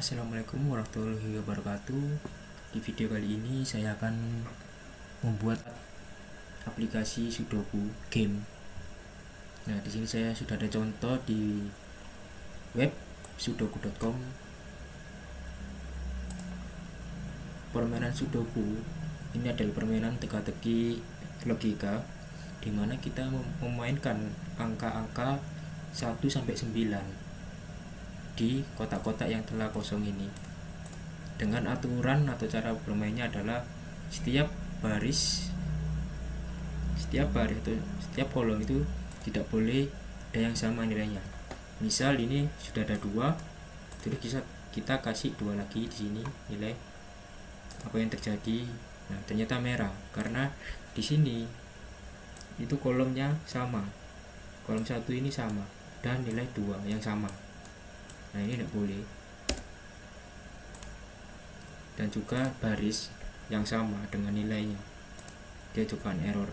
Assalamualaikum warahmatullahi wabarakatuh. Di video kali ini saya akan membuat aplikasi Sudoku game. Nah, di sini saya sudah ada contoh di web sudoku.com. Permainan Sudoku ini adalah permainan teka-teki logika di mana kita memainkan angka-angka 1 sampai 9 di kotak-kotak yang telah kosong ini. Dengan aturan atau cara bermainnya adalah setiap baris atau setiap kolom itu tidak boleh ada yang sama nilainya. Misal ini sudah ada 2, terus kita kasih 2 lagi di sini nilai. Apa yang terjadi? Nah, ternyata merah karena di sini itu kolomnya sama. Kolom 1 ini sama dan nilai 2 yang sama. Nah, ini tidak boleh. Dan juga baris yang sama dengan nilainya, dia juga error.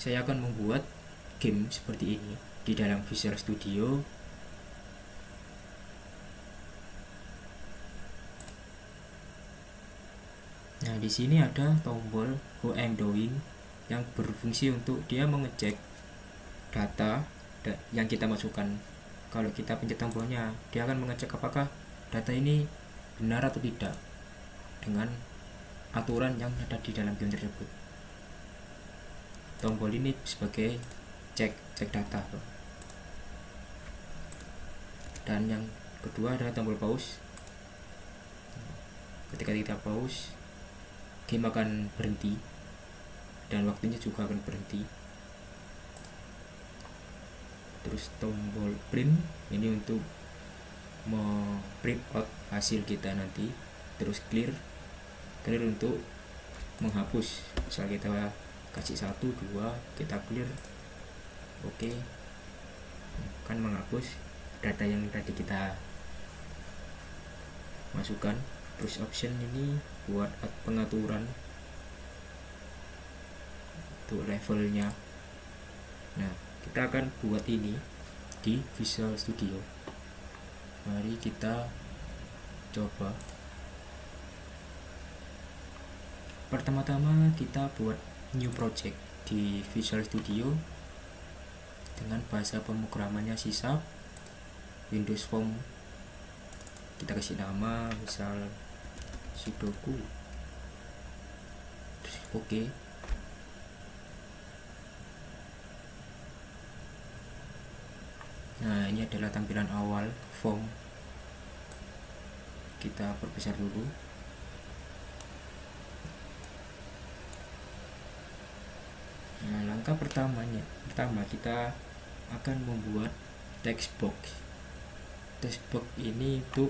Saya akan membuat game seperti ini di dalam Visual Studio. Nah, di sini ada tombol How I'm Doing yang berfungsi untuk dia mengecek data yang kita masukkan. Kalau kita pencet tombolnya, dia akan mengecek apakah data ini benar atau tidak dengan aturan yang ada di dalam game tersebut. Tombol ini sebagai cek data. Dan yang kedua adalah tombol pause. Ketika kita pause, game akan berhenti dan waktunya juga akan berhenti. Terus tombol print ini untuk print out hasil kita nanti. Terus clear untuk menghapus. Misal kita kasih 1, 2, kita clear, oke, kan menghapus data yang tadi kita masukkan. Terus option ini buat pengaturan untuk levelnya. Nah, kita akan buat ini di Visual Studio. Mari kita coba. Pertama-tama kita buat new project di Visual Studio dengan bahasa pemrogramannya C#, Windows Form. Kita kasih nama misal Sudoku. Oke. Nah, ini adalah tampilan awal form. Kita perbesar dulu. Nah, langkah pertama kita akan membuat text box. Text box ini untuk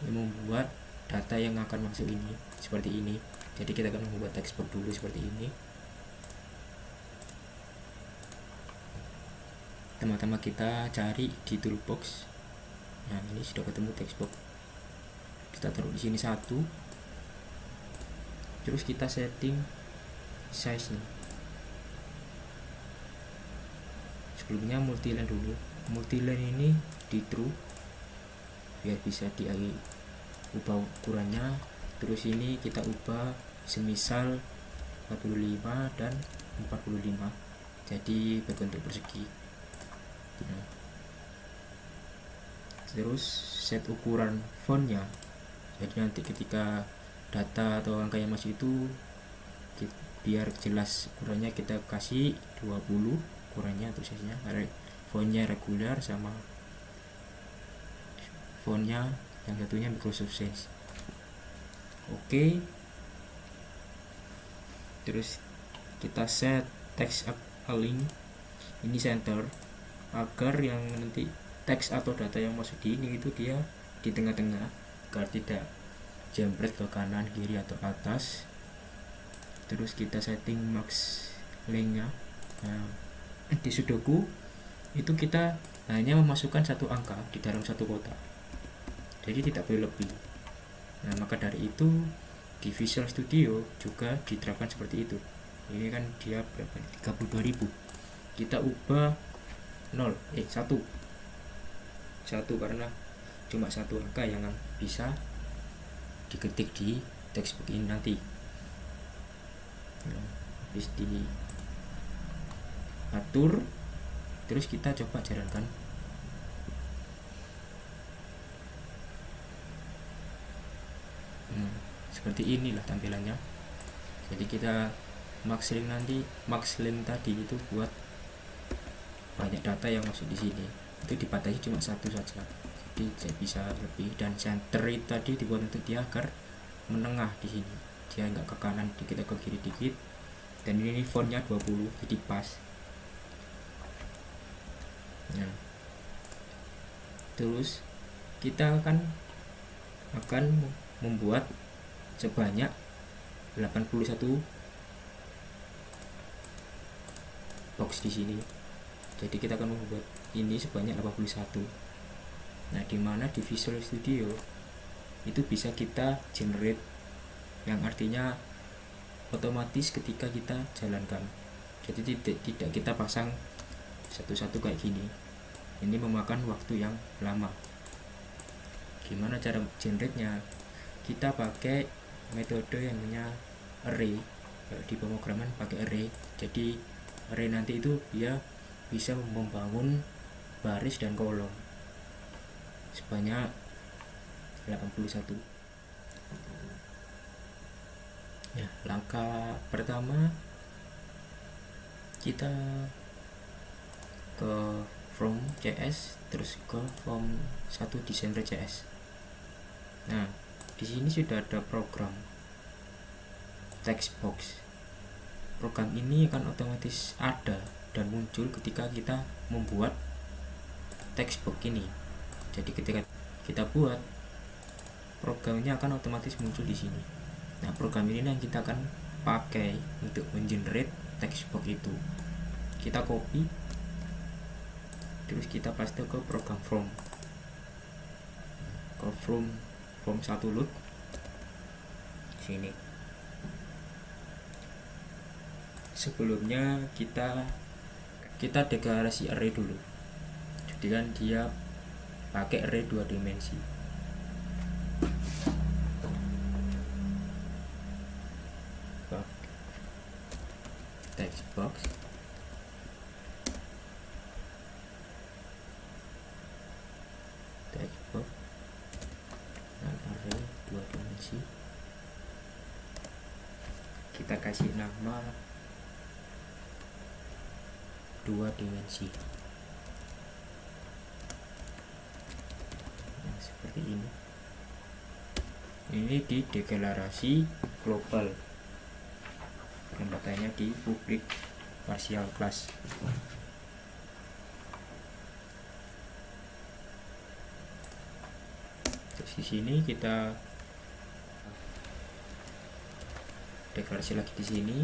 membuat data yang akan masuk ini seperti ini. Jadi kita akan membuat text box dulu seperti ini. Pertama-tama kita cari di toolbox. Nah, ini sudah ketemu text box. Kita taruh di sini 1. Terus kita setting size-nya. Sebelumnya multiline dulu. Multiline ini di true biar bisa diubah ukurannya. Terus ini kita ubah semisal 45 dan 45. Jadi berbentuk persegi. Nah, terus set ukuran fontnya. Jadi nanti ketika data atau angka yang masuk itu biar jelas ukurannya, kita kasih 20 ukurannya atau size-nya. Fontnya regular sama fontnya yang satunya Microsoft Sans. Oke. Terus kita set text align ini center agar yang nanti teks atau data yang masuk di ini itu dia di tengah-tengah agar tidak jambret ke kanan, kiri atau atas. Terus kita setting max length-nya. Nah, di Sudoku itu kita hanya memasukkan satu angka di dalam satu kotak, jadi tidak boleh lebih. Nah, maka dari itu di Visual Studio juga diterapkan seperti itu. ini kan dia berapa, 32.000, kita ubah 1 karena cuma satu angka yang bisa diketik di textbook ini nanti. Habis diatur, terus kita coba jalankan. Seperti inilah tampilannya. Jadi kita max link tadi itu buat banyak data yang masuk di sini, itu dibatasi cuma satu saja, jadi saya bisa lebih. Dan center itu tadi dibuat untuk dia agar menengah di sini, dia nggak ke kanan dikit atau ke kiri dikit. Dan ini fontnya 20, jadi pas. Nah, terus kita akan membuat sebanyak 81 box di sini. Jadi kita akan membuat ini sebanyak 81. Nah, dimana di Visual Studio itu bisa kita generate, yang artinya otomatis ketika kita jalankan. Jadi tidak kita pasang satu-satu kayak gini. Ini memakan waktu yang lama. Gimana cara generate-nya? Kita pakai metode yang namanya array. Di pemrograman pakai array. Jadi array nanti itu dia bisa membangun baris dan kolom sebanyak 81. Ya, langkah pertama kita ke from CS, terus ke form 1 designer CS. Nah, di sini sudah ada program text box. Program ini akan otomatis ada dan muncul ketika kita membuat text box ini. Jadi ketika kita buat, programnya akan otomatis muncul di sini. Nah, program ini yang kita akan pakai untuk mengenerate text box itu. Kita copy, terus kita paste ke program from. Ke from 1 loop sini. Sebelumnya kita deklarasi array dulu. Jadi kan dia pakai array 2 dimensi. Text box dan array 2 dimensi. Kita kasih nama 2 dimensi. Nah, seperti ini. Ini di deklarasi global, tembakannya di public partial class. Terus di sini kita deklarasi lagi di sini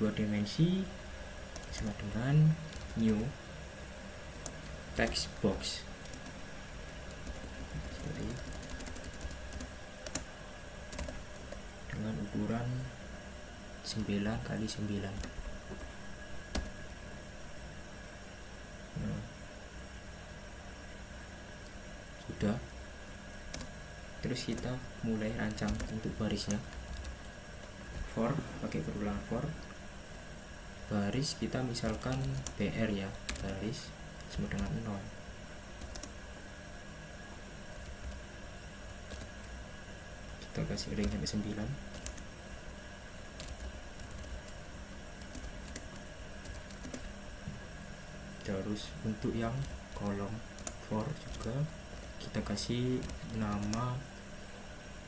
2 dimensi sama dengan new text box. Dengan ukuran 9x9. Sudah. Terus kita mulai rancang untuk barisnya. For, pakai perulangan for. Baris kita misalkan BR ya, baris sama dengan 0. Kita kasih ring sampai 9. Terus untuk yang kolom for juga kita kasih nama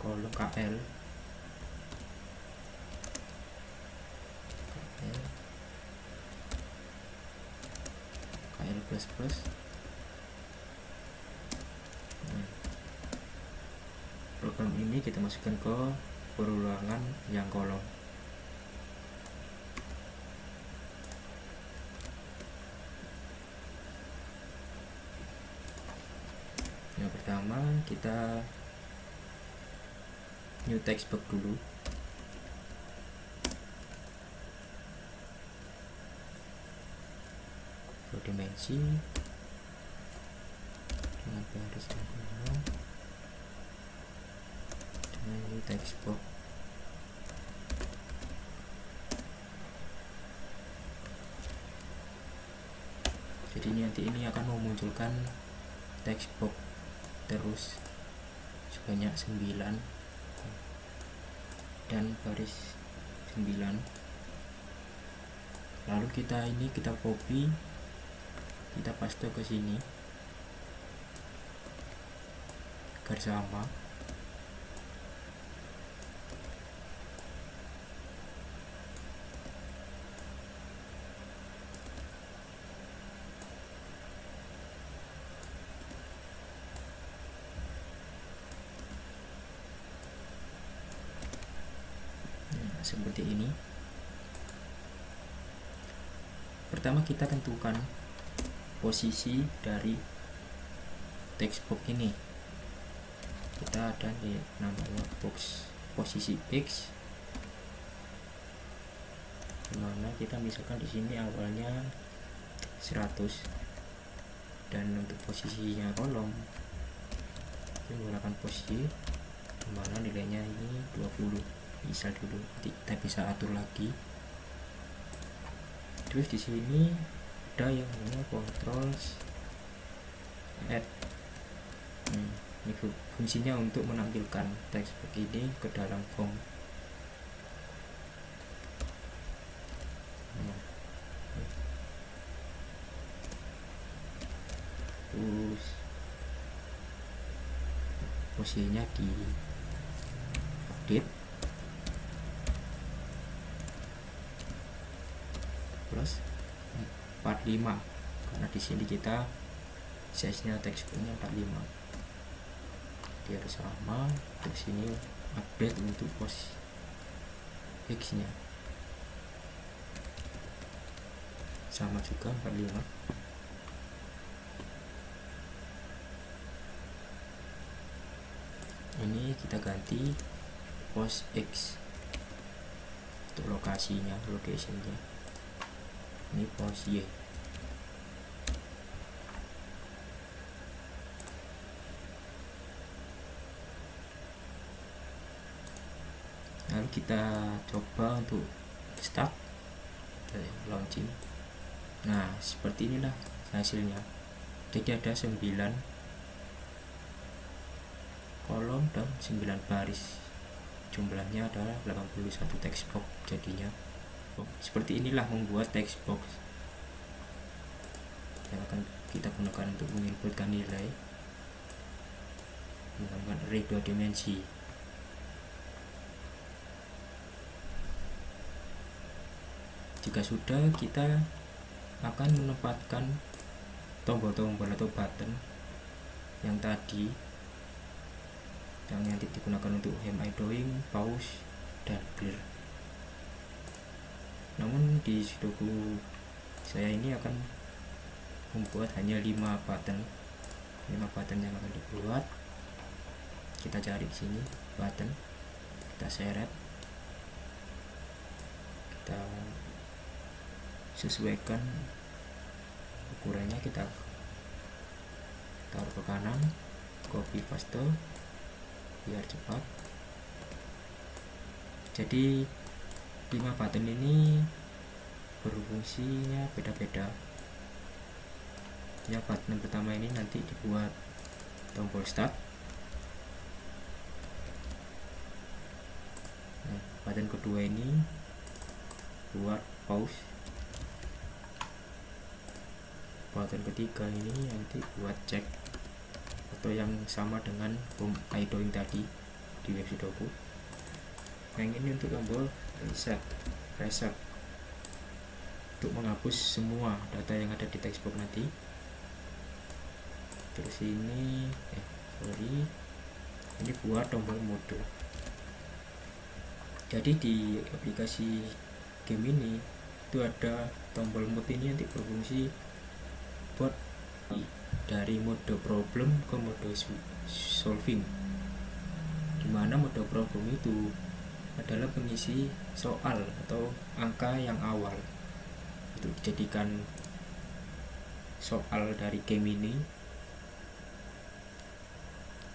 kolom KL plus. Program ini kita masukkan ke perulangan yang kolom. Yang pertama kita new text box dulu. dua dimensi dengan baris dan kolom dengan ini text box. Jadi nanti ini akan memunculkan text box terus sebanyak 9 dan baris 9. Lalu kita copy, kita paste ke sini agar sama. Seperti ini. Pertama kita tentukan posisi dari text box ini. Kita ada di namanya box posisi X, dimana kita misalkan di sini awalnya 100 dan untuk posisinya kolom kita menggunakan posisi dimana nilainya ini 20 misal dulu, kita bisa atur lagi. Terus di sini ada yang namanya control add. Ini fungsinya untuk menampilkan teks begini ke dalam form. Terus posisinya di update plus 45 karena di sini kita size-nya teksturnya 45. Dia harus sama. Terus ini update untuk pos X-nya sama juga 45. Ini kita ganti pos X untuk lokasinya, locationnya. Ini pos Y. Lalu kita coba untuk start launching. Nah seperti inilah hasilnya. Jadi ada 9 kolom dan 9 baris, jumlahnya adalah 81 text box jadinya. Seperti inilah membuat text box yang akan kita gunakan untuk menginputkan nilai menggunakan array 2 dimensi. Jika sudah, kita akan menempatkan tombol-tombol atau button yang tadi yang nanti digunakan untuk Am I Doing, pause, dan clear. Namun di Sudoku saya ini akan membuat hanya 5 button yang akan dibuat. Kita cari di sini button, kita seret, kita sesuaikan ukurannya, kita taruh ke kanan, copy paste biar cepat. Jadi 5 button ini berfungsinya beda-beda. Yang button pertama ini nanti dibuat tombol start. Nah, button kedua ini buat pause. Button ketiga ini nanti buat cek atau yang sama dengan Am I Doing tadi di web Sudoku. Yang ini untuk tombol reset untuk menghapus semua data yang ada di text box nanti. Terus ini ini buat tombol mode. Jadi di aplikasi game ini itu ada tombol mode ini yang berfungsi buat dari mode problem ke mode solving, dimana mode problem itu adalah pengisi soal atau angka yang awal untuk dijadikan soal dari game ini.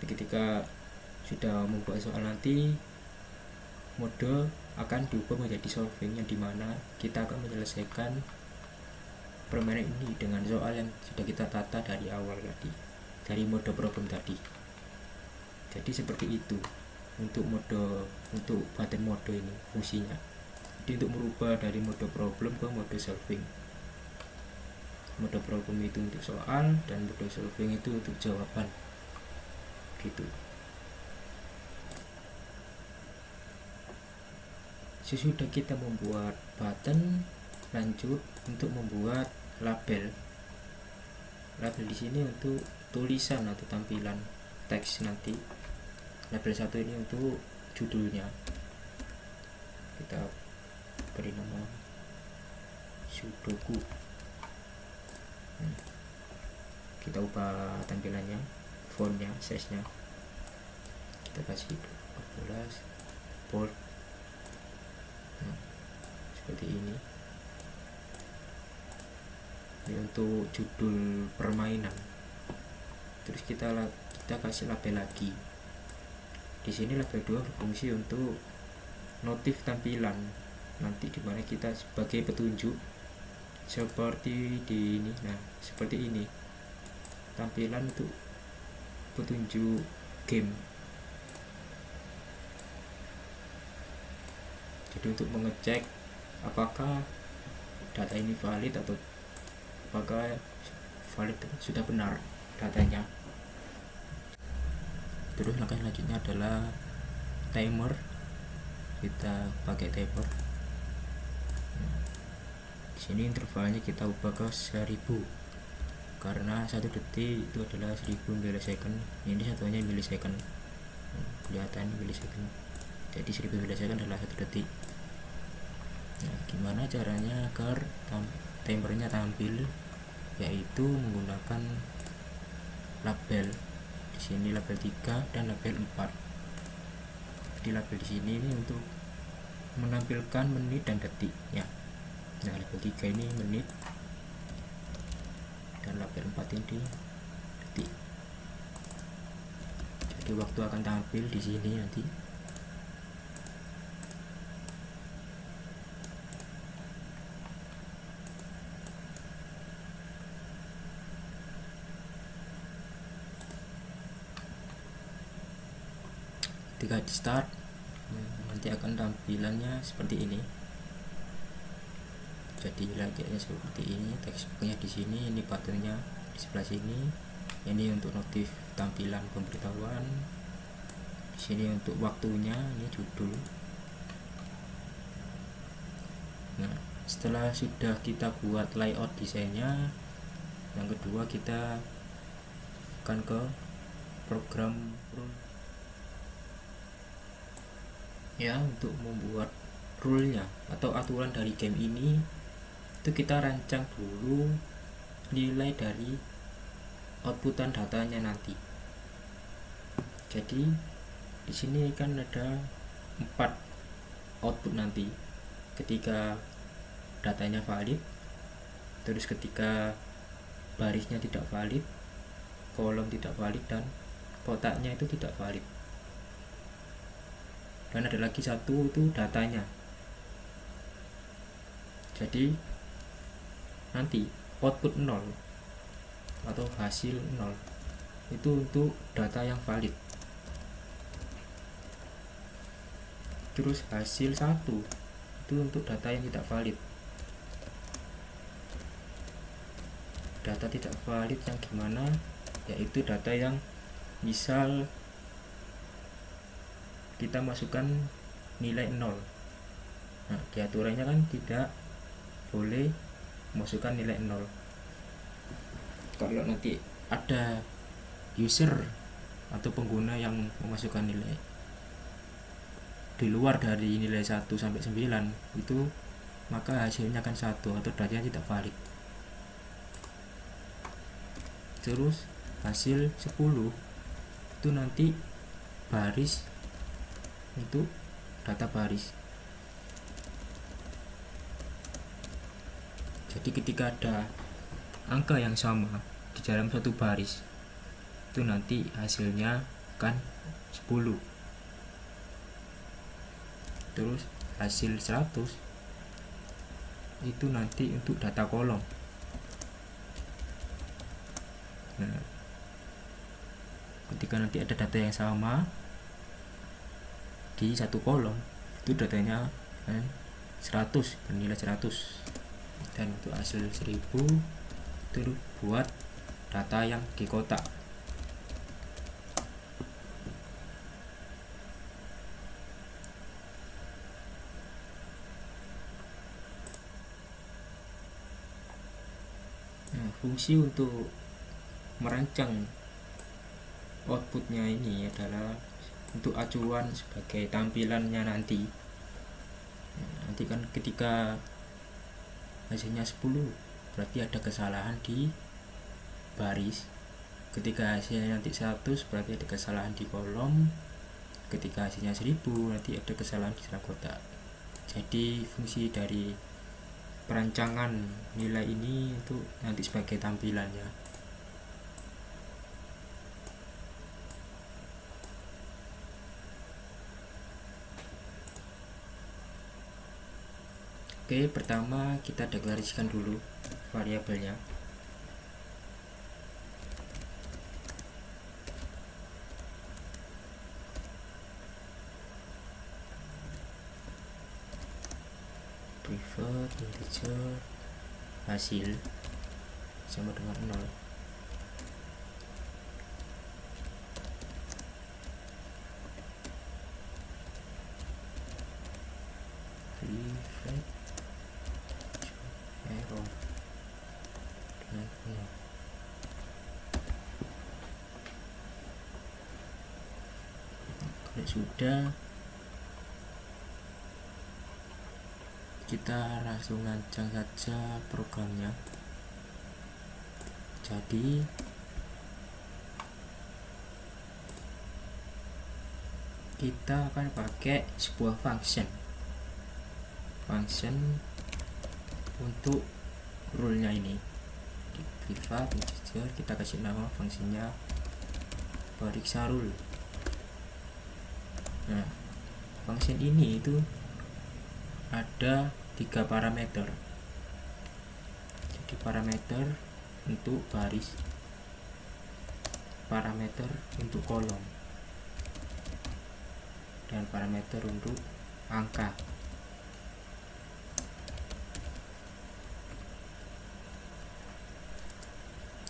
Ketika sudah membuat soal nanti, mode akan diubah menjadi solving, yang dimana kita akan menyelesaikan permainan ini dengan soal yang sudah kita tata dari awal tadi, dari mode problem tadi. Jadi seperti itu untuk button mode ini fungsinya. Jadi untuk merubah dari mode problem ke mode solving. Mode problem itu untuk soal dan mode solving itu untuk jawaban. Gitu. Sesudah kita membuat button, lanjut untuk membuat label. Label di sini untuk tulisan atau tampilan teks nanti. Label 1 ini untuk judulnya. Kita beri nama Sudoku. Kita ubah tampilannya, fontnya, size-nya. Kita kasih 12 bold. Seperti ini. Ini untuk judul permainan. Terus kita kasih label lagi. Di sini label 2 berfungsi untuk notif tampilan nanti, dimana kita sebagai petunjuk seperti di ini. Nah, seperti ini tampilan untuk petunjuk game. Jadi untuk mengecek apakah data ini valid atau apakah valid, sudah benar datanya. Terus langkah selanjutnya adalah timer. Kita pakai timer. Di sini intervalnya kita ubah ke 1000 karena 1 detik itu adalah 1000 milisecond. Ini satunya milisecond. Kelihatan milisecond. Jadi 1000 milisecond adalah 1 detik. Nah, gimana caranya agar timernya tampil? Yaitu menggunakan label. Di sini label 3 dan label 4. Jadi label di sini ini untuk menampilkan menit dan detik ya. Nah, label 3 ini menit dan label 4 ini detik. Jadi waktu akan tampil di sini nanti. Ketika di start, nanti akan tampilannya seperti ini. Jadi layaknya seperti ini, teksnya di sini, ini buttonnya di sebelah sini. Ini untuk notif tampilan pemberitahuan. Di sini untuk waktunya, ini judul. Nah, setelah sudah kita buat layout desainnya, yang kedua kita akan ke program ya. Untuk membuat rule-nya atau aturan dari game ini, itu kita rancang dulu nilai dari outputan datanya nanti. Jadi di sini kan ada 4 output nanti. Ketika datanya valid, terus ketika barisnya tidak valid, kolom tidak valid, dan kotaknya itu tidak valid. Dan ada lagi satu itu datanya. Jadi nanti output 0 atau hasil 0 itu untuk data yang valid. Terus hasil 1 itu untuk data yang tidak valid. Data tidak valid yang gimana? Yaitu data yang misal kita masukkan nilai 0. Nah, diaturannya kan tidak boleh masukkan nilai 0. Kalau nanti ada user atau pengguna yang memasukkan nilai di luar dari nilai 1 sampai 9 itu, maka hasilnya akan 1 atau datanya tidak valid. Terus hasil 10 itu nanti baris untuk data baris. Jadi ketika ada angka yang sama di dalam satu baris, itu nanti hasilnya kan 10. Terus hasil 100 itu nanti untuk data kolom. Nah, ketika nanti ada data yang sama di satu kolom, itu datanya kan 100, bernilai 100, dan untuk hasil 1000 itu buat data yang di kotak. Nah, fungsi untuk merancang outputnya ini adalah untuk acuan sebagai tampilannya nanti. Nanti kan ketika hasilnya 10 berarti ada kesalahan di baris, ketika hasilnya nanti 100 berarti ada kesalahan di kolom, ketika hasilnya 1000 nanti ada kesalahan di dalam kotak. Jadi fungsi dari perancangan nilai ini itu nanti sebagai tampilannya. Oke, pertama kita deklarasikan dulu variabelnya. Private integer hasil sama dengan 0. Private error dengan 0. Kalau sudah, kita langsung rancang saja programnya. Jadi kita akan pakai sebuah function untuk rule-nya ini. Di private integer kita kasih nama fungsinya periksa rule. Nah, function ini itu ada 3 parameter. Jadi parameter untuk baris, parameter untuk kolom, dan parameter untuk angka.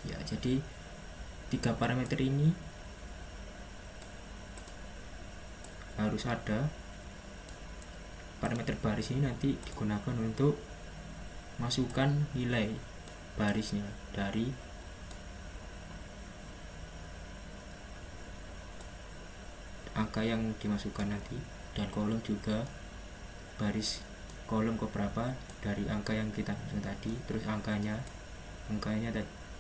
Ya, jadi 3 parameter ini harus ada. Parameter baris ini nanti digunakan untuk masukkan nilai barisnya dari angka yang dimasukkan nanti, dan kolom juga baris kolom keberapa dari angka yang kita masukkan tadi, terus angkanya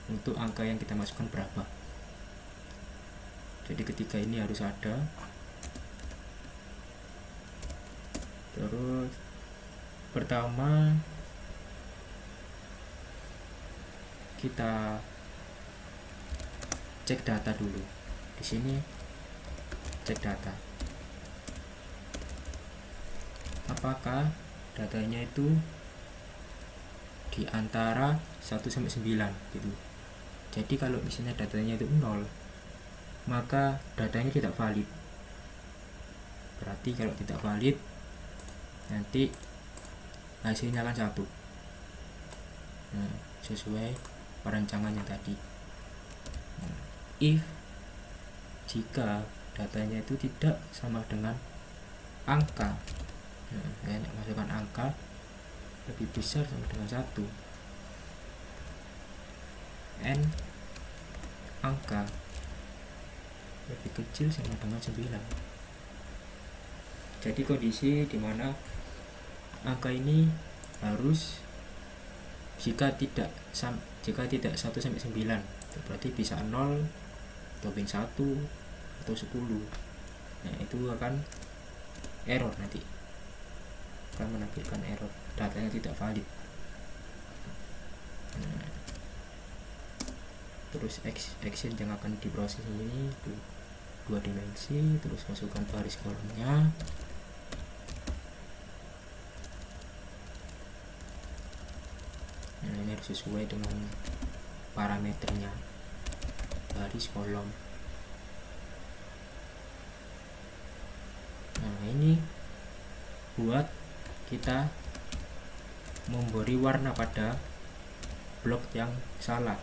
untuk angka yang kita masukkan berapa. Jadi ketika ini harus ada. Terus pertama kita cek data dulu. Di sini cek data. Apakah datanya itu di antara 1 sampai 9 gitu. Jadi kalau misalnya datanya itu 0, maka datanya tidak valid. Berarti kalau tidak valid, nanti hasilnya kan 1. Nah, sesuai perancangannya tadi. Nah, if jika datanya itu tidak sama dengan angka, saya masukkan angka lebih besar sama dengan 1, n angka lebih kecil sama dengan 9. Jadi kondisi dimana angka ini harus jika tidak 1 sampai 9, berarti bisa 0 atau bin 1 atau 10. Nah, itu akan error, nanti akan menampilkan error, datanya tidak valid. Nah, terus action yang akan diproses ini dua dimensi, terus masukkan baris kolomnya. Nah, ini harus sesuai dengan parameternya baris kolom. Nah, ini buat kita memberi warna pada blok yang salah,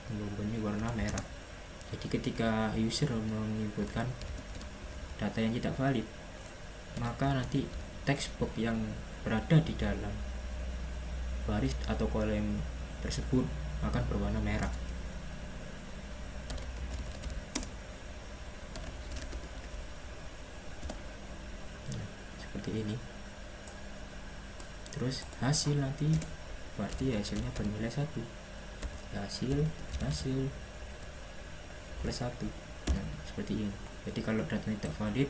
memberi warna merah. Jadi ketika user menginputkan data yang tidak valid, maka nanti text box yang berada di dalam baris atau kolom tersebut akan berwarna merah. Nah, seperti ini. Terus hasil nanti berarti hasilnya bernilai 1. Hasil plus 1. Nah, seperti ini. Jadi kalau data tidak valid,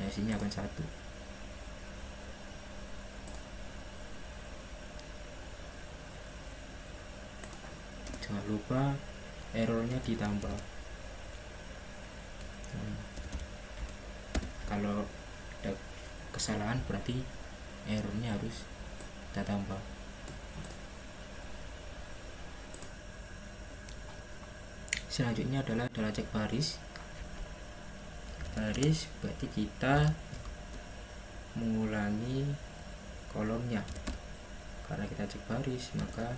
hasilnya akan 1. Jangan lupa errornya ditambah. Kalau ada kesalahan berarti errornya harus kita tambah. Selanjutnya adalah cek baris. Berarti kita mengulangi kolomnya. Karena kita cek baris, maka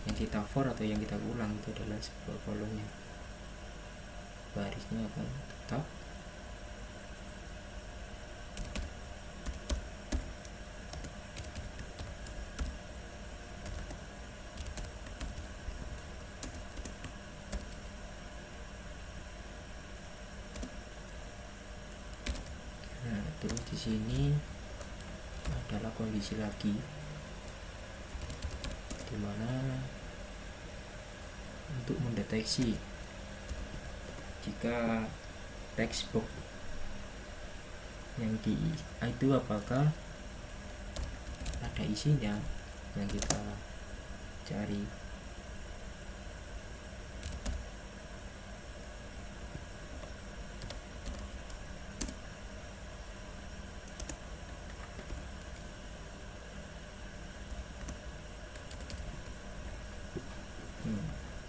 yang kita for atau yang kita ulang itu adalah sebuah kolomnya. Barisnya akan tetap. Terus di sini adalah kondisi lagi, dimana untuk mendeteksi jika text box yang di itu apakah ada isinya yang kita cari.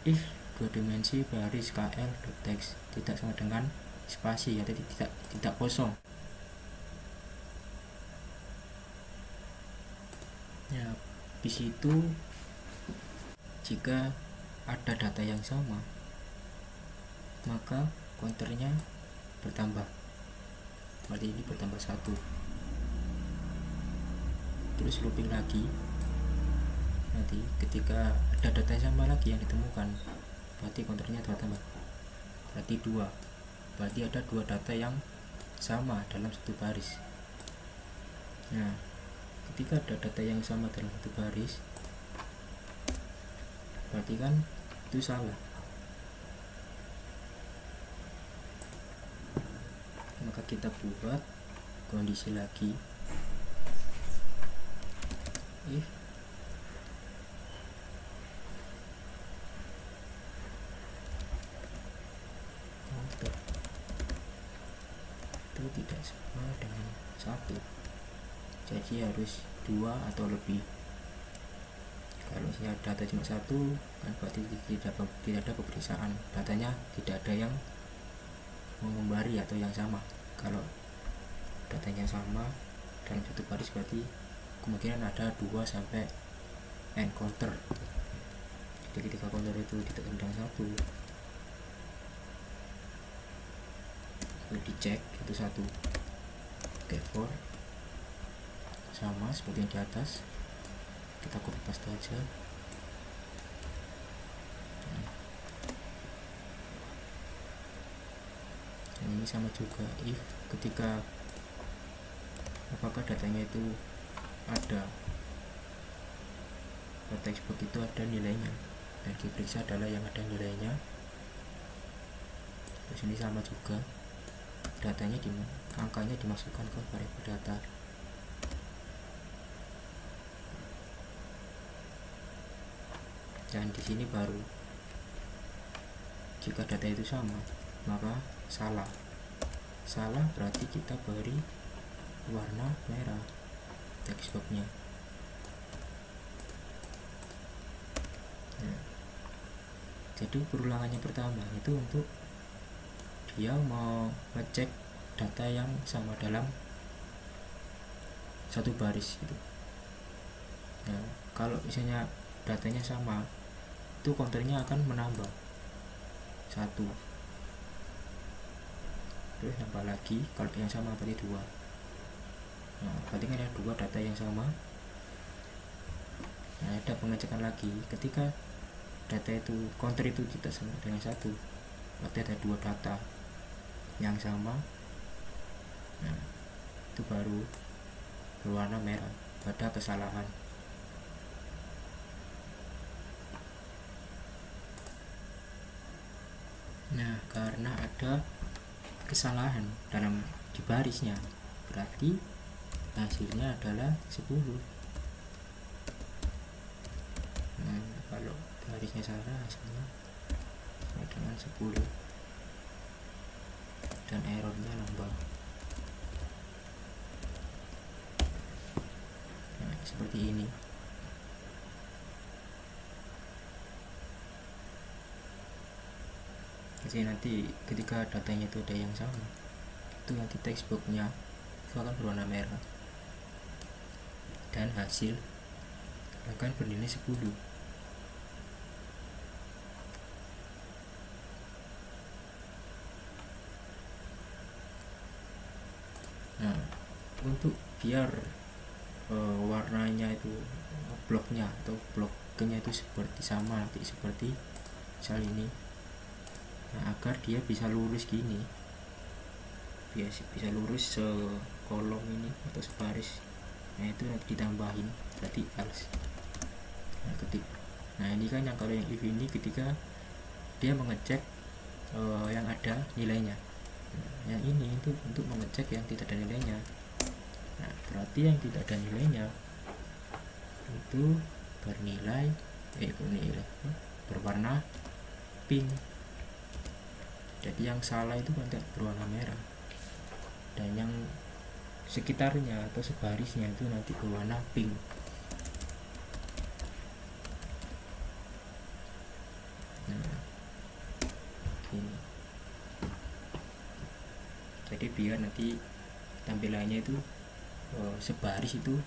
If dua dimensi baris KL.text tidak sama dengan spasi, atau tidak kosong. Ya, di situ jika ada data yang sama, maka counternya bertambah. Berarti ini bertambah 1. Terus looping lagi. Nanti ketika ada data yang sama lagi yang ditemukan, berarti counternya bertambah. Berarti 2. Berarti ada 2 data yang sama dalam satu baris. Nah, ketika ada data yang sama dalam satu baris, berarti kan itu salah. Maka kita buat kondisi lagi. If itu tidak sama dengan 1, jadi harus 2 atau lebih. Kalau data cuma 1 kan berarti tidak ada pemeriksaan, datanya tidak ada yang mengembari atau yang sama. Kalau datanya sama dalam satu baris, berarti kemungkinan ada 2 sampai n counter. Jadi ketika counter itu tidak dengan 1, dicek itu 1. Oke, for sama seperti yang di atas, kita copy paste aja. Dan ini sama juga, if ketika apakah datanya itu ada, text box itu ada nilainya, dan diperiksa adalah yang ada nilainya. Terus ini sama juga, datanya angkanya dimasukkan ke variabel data. dan di sini baru jika data itu sama maka salah berarti kita beri warna merah text boxnya. Nah, jadi perulangannya pertama itu untuk dia mau ngecek data yang sama dalam satu baris gitu. Nah, kalau misalnya datanya sama itu counternya akan menambah 1, terus nambah lagi. Kalau yang sama berarti 2. Nah, berarti kan ada 2 data yang sama. Nah, ada pengecekan lagi ketika data itu counter itu tidak sama dengan 1, berarti ada 2 data yang sama. Nah, itu baru berwarna merah, ada kesalahan. Nah, karena ada kesalahan dalam di barisnya, berarti hasilnya adalah 10. Nah, kalau barisnya salah hasilnya sama dengan 10 dan errornya nambah. Nah, seperti ini. Jadi nanti ketika datanya itu ada yang sama, itu nanti text boxnya itu akan berwarna merah dan hasil akan bernilai 10. Nah, untuk biar warnanya itu bloknya atau bloknya itu seperti sama nanti seperti misal ini. Nah, agar dia bisa lurus gini, bisa lurus sekolom ini atau sebaris, nah itu nanti ditambahin berarti else. Nah ini kan yang kalau yang if ini ketika dia mengecek yang ada nilainya. Nah, yang ini itu untuk mengecek yang tidak ada nilainya. Nah, berarti yang tidak ada nilainya itu berwarna pink. Jadi yang salah itu nanti berwarna merah dan yang sekitarnya atau sebarisnya itu nanti berwarna pink. Nah, ini. Jadi biar nanti tampilannya itu sebaris itu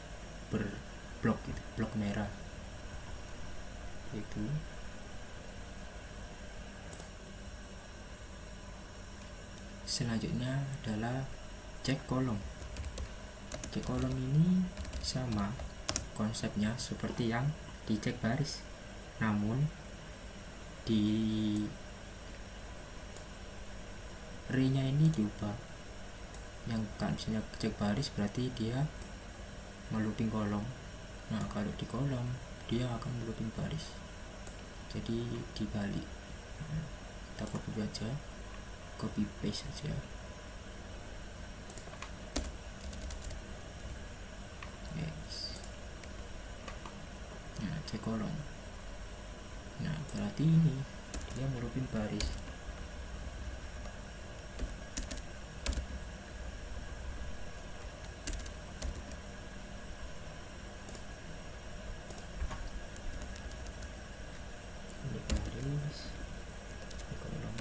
berblok gitu, blok merah itu. Selanjutnya adalah cek kolom. Cek kolom ini sama konsepnya seperti yang dicek baris, namun di array-nya ini diubah. Yang kan misalnya cek baris berarti dia melooping kolom. Nah, kalau di kolom dia akan melooping baris. Jadi dibalik. Nah, kita copy aja, copy paste saja. Yes. Nah, cek kolom. Nah, berarti ini dia melooping baris. Ini baris, ini kolom.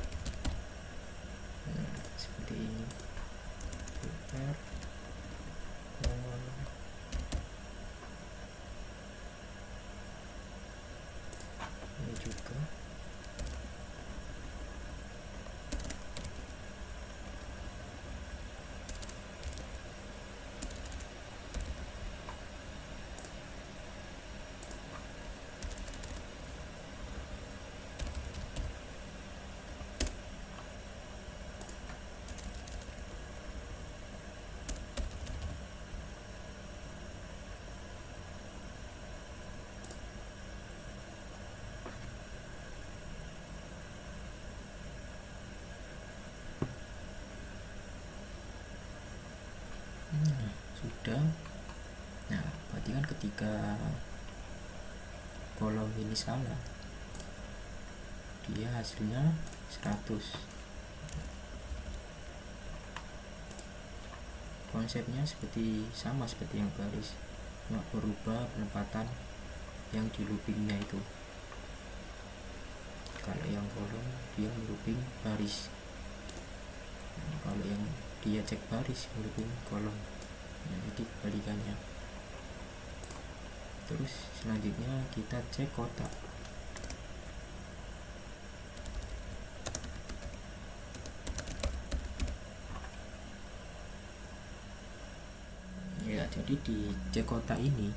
Nah, seperti ini. Filter, kolom. Ini juga. Nah, sudah. Nah, berarti kan ketika kolom ini salah, dia hasilnya 100. Konsepnya sama seperti yang baris, cuma berubah penempatan yang di loopingnya itu. Kalau yang kolom dia looping baris, kalau yang dia cek baris looping kolom. Jadi kebalikannya. Terus selanjutnya kita cek kotak. Ya, jadi di cek kotak ini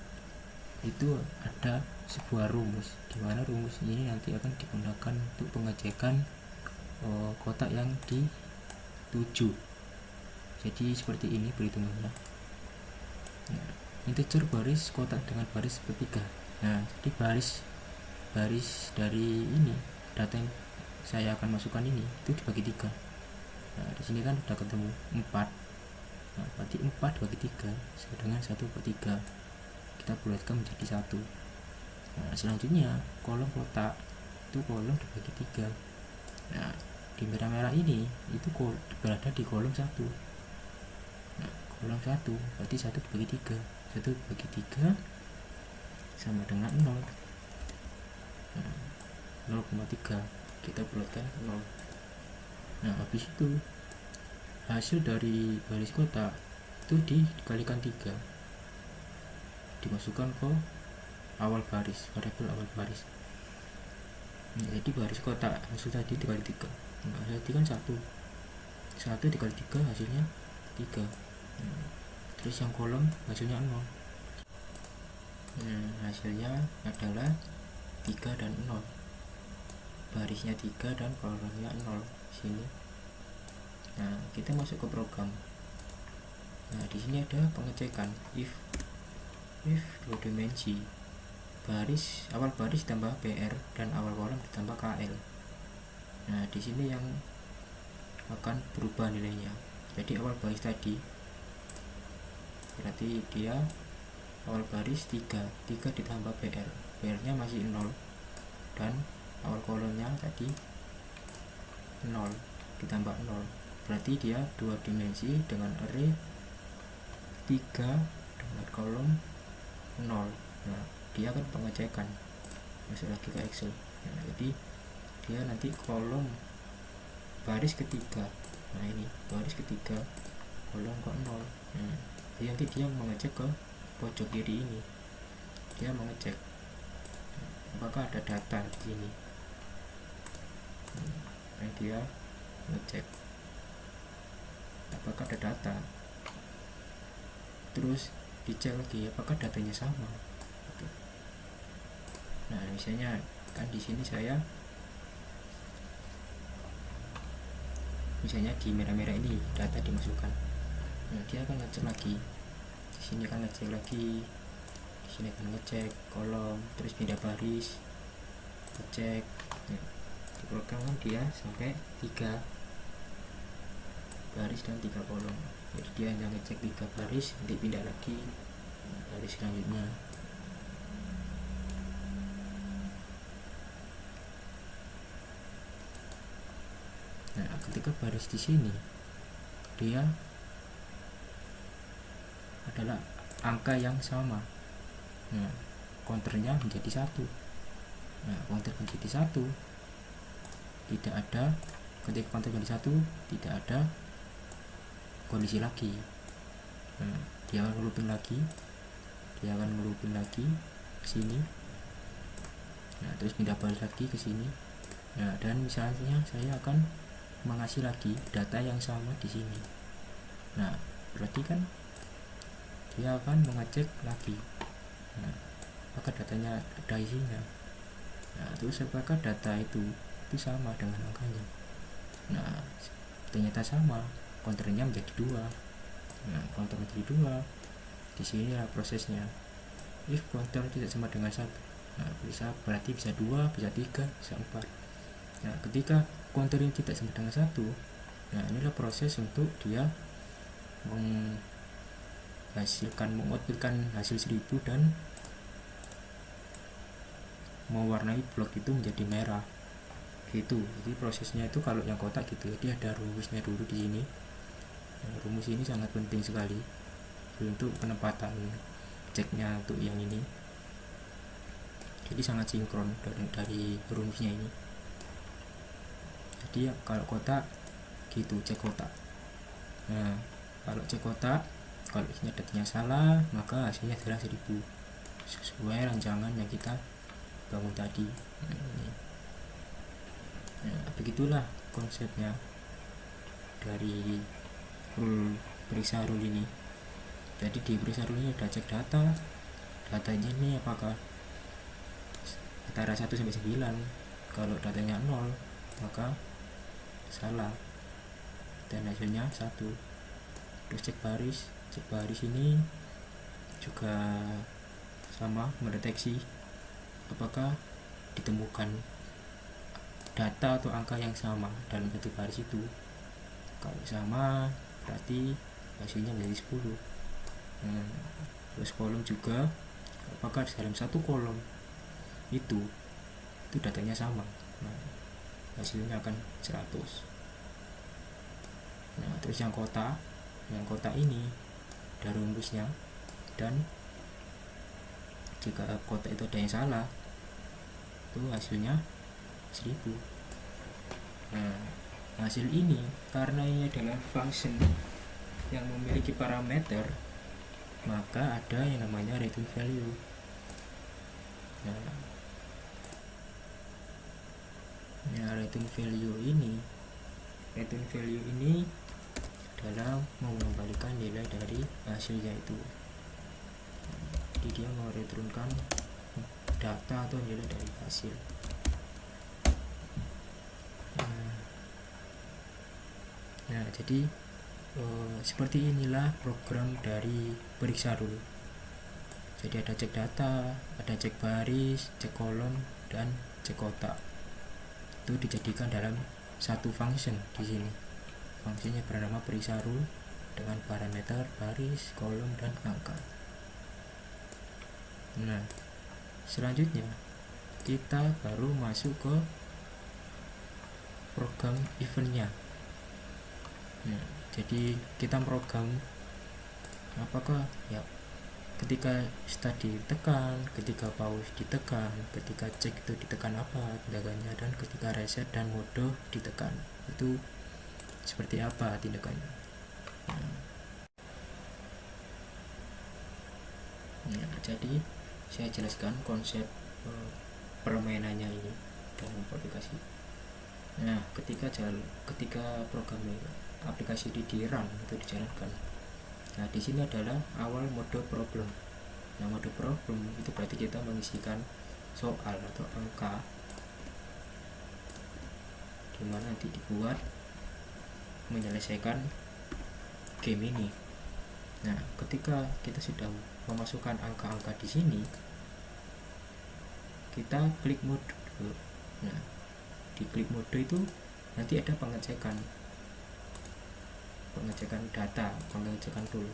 itu ada sebuah rumus, dimana rumus ini nanti akan digunakan untuk pengecekan kotak yang dituju. Jadi seperti ini perhitungannya. Nah, integer baris kotak dengan baris sepertiga. Nah, jadi baris dari ini data yang saya akan masukkan ini itu dibagi 3. Nah, di sini kan sudah ketemu 4. Nah, berarti 4 bagi 3 sama dengan 1/3. Kita bulatkan menjadi 1. Nah, selanjutnya kolom kotak itu kolom dibagi 3. Nah, di merah-merah ini itu berada di kolom 1. Nah, kolom 1 berarti 1 dibagi 3. 1 bagi 3 sama dengan 0. Nah, 0,3 kita bulatkan 0. Nah, habis itu hasil dari baris kotak itu dikalikan 3, dimasukkan ke awal baris, variabel awal baris. Nah, jadi baris kotak hasil tadi dikali 3. Nah, hasil tadi kan 1 dikali 3 hasilnya 3. Terus yang kolom hasilnya 0. Hasilnya adalah 3 dan 0. Barisnya 3 dan kolomnya 0 sini. Nah, kita masuk ke program. Nah, di sini ada pengecekan if 2 dimensi, baris awal baris ditambah BR dan awal kolom ditambah KL. Nah, di sini yang akan berubah nilainya. Jadi awal baris tadi berarti dia awal baris 3 ditambah BR, BR-nya masih 0, dan awal kolomnya tadi 0 ditambah 0. Berarti dia 2 dimensi dengan array 3 dengan kolom 0. Nah, dia akan pengecekan, masuk lagi ke Excel. Nah, jadi dia nanti kolom baris ketiga. Nah, ini baris ketiga kolom ke 0. Jadi nanti dia mengecek ke pojok kiri ini. Dia mengecek apakah ada data di sini. Nah, dia ngecek apakah ada data, terus dicek lagi apakah datanya sama. Nah, misalnya kan di sini saya misalnya di merah-merah ini data dimasukkan. Nah, dia akan ngecek lagi, di sini akan ngecek lagi, di sini akan ngecek kolom, terus pindah baris, ngecek. Nah, di program kan dia sampai 3 baris dan 3 kolom. Jadi dia hanya ngecek 3 baris, nanti pindah lagi baris selanjutnya. Nah, ketika baris di sini dia adalah angka yang sama. Nah, counternya menjadi 1. Nah, counter menjadi 1 tidak ada, ketika counter menjadi 1 tidak ada kondisi lagi. Nah, dia akan ngelupin lagi ke sini. Nah, terus pindah balik lagi ke sini. Nah, dan misalnya saya akan mengasih lagi data yang sama di sini. Nah, berarti kan dia akan mengecek lagi. Nah, apakah datanya ada isinya. Nah, terus apakah data itu sama dengan angkanya. Nah, ternyata sama, counternya menjadi 2. Nah, counter menjadi 2, di sini lah prosesnya. If counter tidak sama dengan 1, nah berarti bisa 2, bisa 3, bisa 4. Nah, ketika counter yang tidak sama dengan 1, nah inilah proses untuk dia mengoutputkan hasil 1000 dan mewarnai blok itu menjadi merah. gitu. Jadi prosesnya itu kalau yang kotak gitu, jadi ada rumusnya dulu di sini. Nah, rumus ini sangat penting sekali untuk penempatan ceknya untuk yang ini, jadi sangat sinkron dari rumusnya ini. Jadi kalau kotak gitu, cek kotak. Nah kalau cek kotak, kalau isinya datanya salah maka hasilnya adalah 1000 sesuai rancangan yang kita bangun tadi. Nah, begitulah konsepnya dari periksa rule ini. Jadi di periksa rule ini ada cek datanya ini apakah antara 1 sampai 9. Kalau datanya 0 maka salah dan hasilnya 1. Terus cek baris ini juga sama, mendeteksi apakah ditemukan data atau angka yang sama dalam satu baris itu. Kalau sama berarti hasilnya menjadi 10. Terus kolom juga, apakah dalam satu kolom itu datanya sama, hasilnya akan 100. Nah terus yang kotak ini ada rumusnya, dan jika kotak itu ada yang salah itu hasilnya 1000. Nah hasil ini karena ini adalah function yang memiliki parameter, maka ada yang namanya return value. Nah return value ini adalah mengembalikan nilai dari hasilnya itu. Jadi dia mereturnkan data atau nilai dari hasil. Nah jadi seperti inilah program dari periksa rule. Jadi ada cek data, ada cek baris, cek kolom, dan cek kotak. Itu dijadikan dalam satu function di sini. Fungsinya bernama periksa rule dengan parameter baris, kolom, dan angka. Nah selanjutnya kita baru masuk ke program eventnya. Nah jadi kita program apakah ya ketika start ditekan, ketika pause ditekan, ketika cek itu ditekan apa tindakannya, dan ketika reset dan mode ditekan itu seperti apa tindakannya. Nah, jadi saya jelaskan konsep permainannya ini dalam aplikasi. Nah ketika program aplikasi di run itu dijalankan, nah di sini adalah awal mode problem. Nah mode problem itu berarti kita mengisikan soal atau angka dimana nanti dibuat menyelesaikan game ini. Nah ketika kita sudah memasukkan angka-angka di sini, kita klik mode dulu. Nah di klik mode itu nanti ada pengecekan data, pengecekan dulu.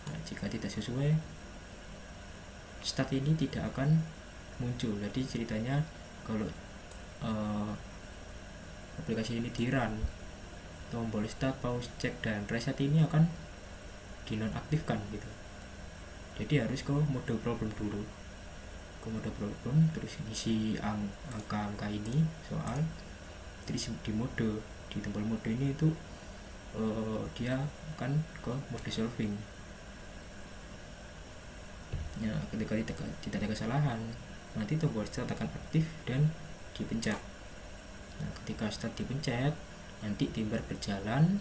Nah jika tidak sesuai, start ini tidak akan muncul. Jadi ceritanya kalau aplikasi ini di run, tombol start, pause, cek, dan reset ini akan dinonaktifkan gitu. Jadi harus ke mode problem dulu, terus isi angka-angka ini soal, terus di tombol mode ini itu dia akan ke mode solving. Ya ketika tidak ada kesalahan, nanti tombol start akan aktif dan dipencet. Nah ketika start dipencet, nanti timer berjalan,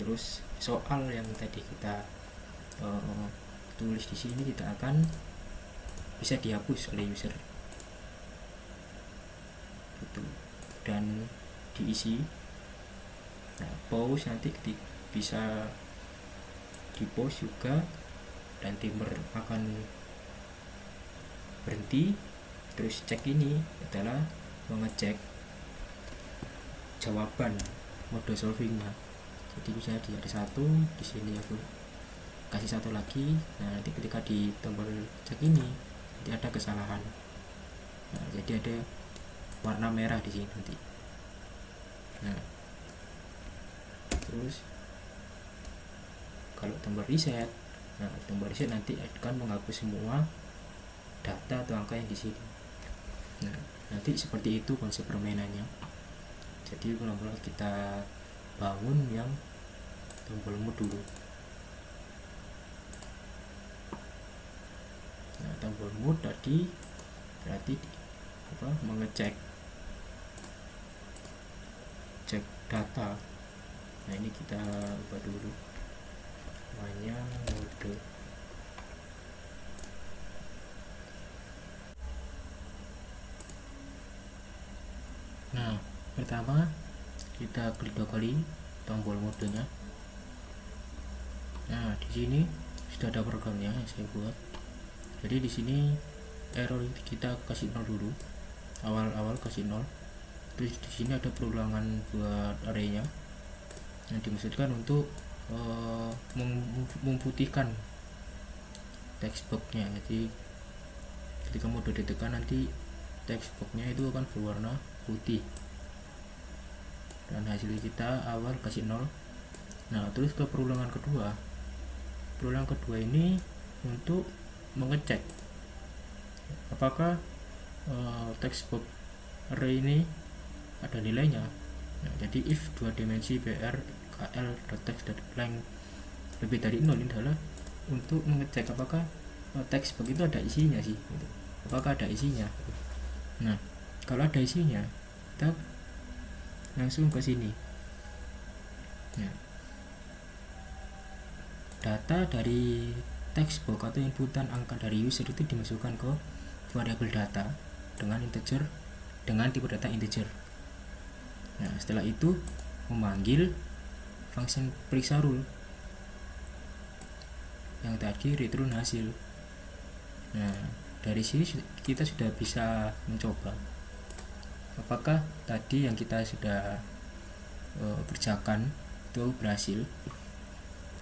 terus soal yang tadi kita tulis di sini tidak akan bisa dihapus oleh user gitu, dan diisi. Nah pause nanti bisa di pause juga, dan timer akan berhenti. Terus cek ini adalah mengecek jawaban mode solvingnya. Jadi bisa ada satu di sini, aku kasih satu lagi. Nah nanti ketika di tombol cek ini nanti ada kesalahan. Nah jadi ada warna merah di sini nanti. Nah, terus kalau tombol reset, nah tombol reset nanti akan menghapus semua data atau angka yang di sini. Nah, nanti seperti itu konsep permainannya. Jadi mula-mula kita bangun yang tombol mode dulu. Nah, tombol mode tadi berarti mengecek data. Nah, ini kita ubah dulu namanya mode. Nah, pertama kita klik 2 kali tombol modenya. Nah, di sini sudah ada programnya yang saya buat. Jadi di sini error kita kasih 0 dulu, awal-awal kasih 0. Terus di sini ada perulangan buat arraynya yang dimaksudkan untuk memutihkan text boxnya. Jadi ketika mode ditekan nanti text boxnya itu akan berwarna putih, dan hasil kita awal kasih 0. Nah, terus ke perulangan kedua. Perulangan kedua ini untuk mengecek apakah text box array ini ada nilainya. Nah, jadi if 2 dimensi br kl text length lebih dari 0 ini adalah untuk mengecek apakah text box itu ada isinya sih gitu. Apakah ada isinya. Nah, kalau ada isinya kita langsung ke sini. Nah, data dari text box atau inputan angka dari user itu dimasukkan ke variabel data dengan integer, dengan tipe data integer. Nah, setelah itu memanggil function periksa rule yang tadi return hasil. Nah, dari sini kita sudah bisa mencoba apakah tadi yang kita sudah kerjakan itu berhasil.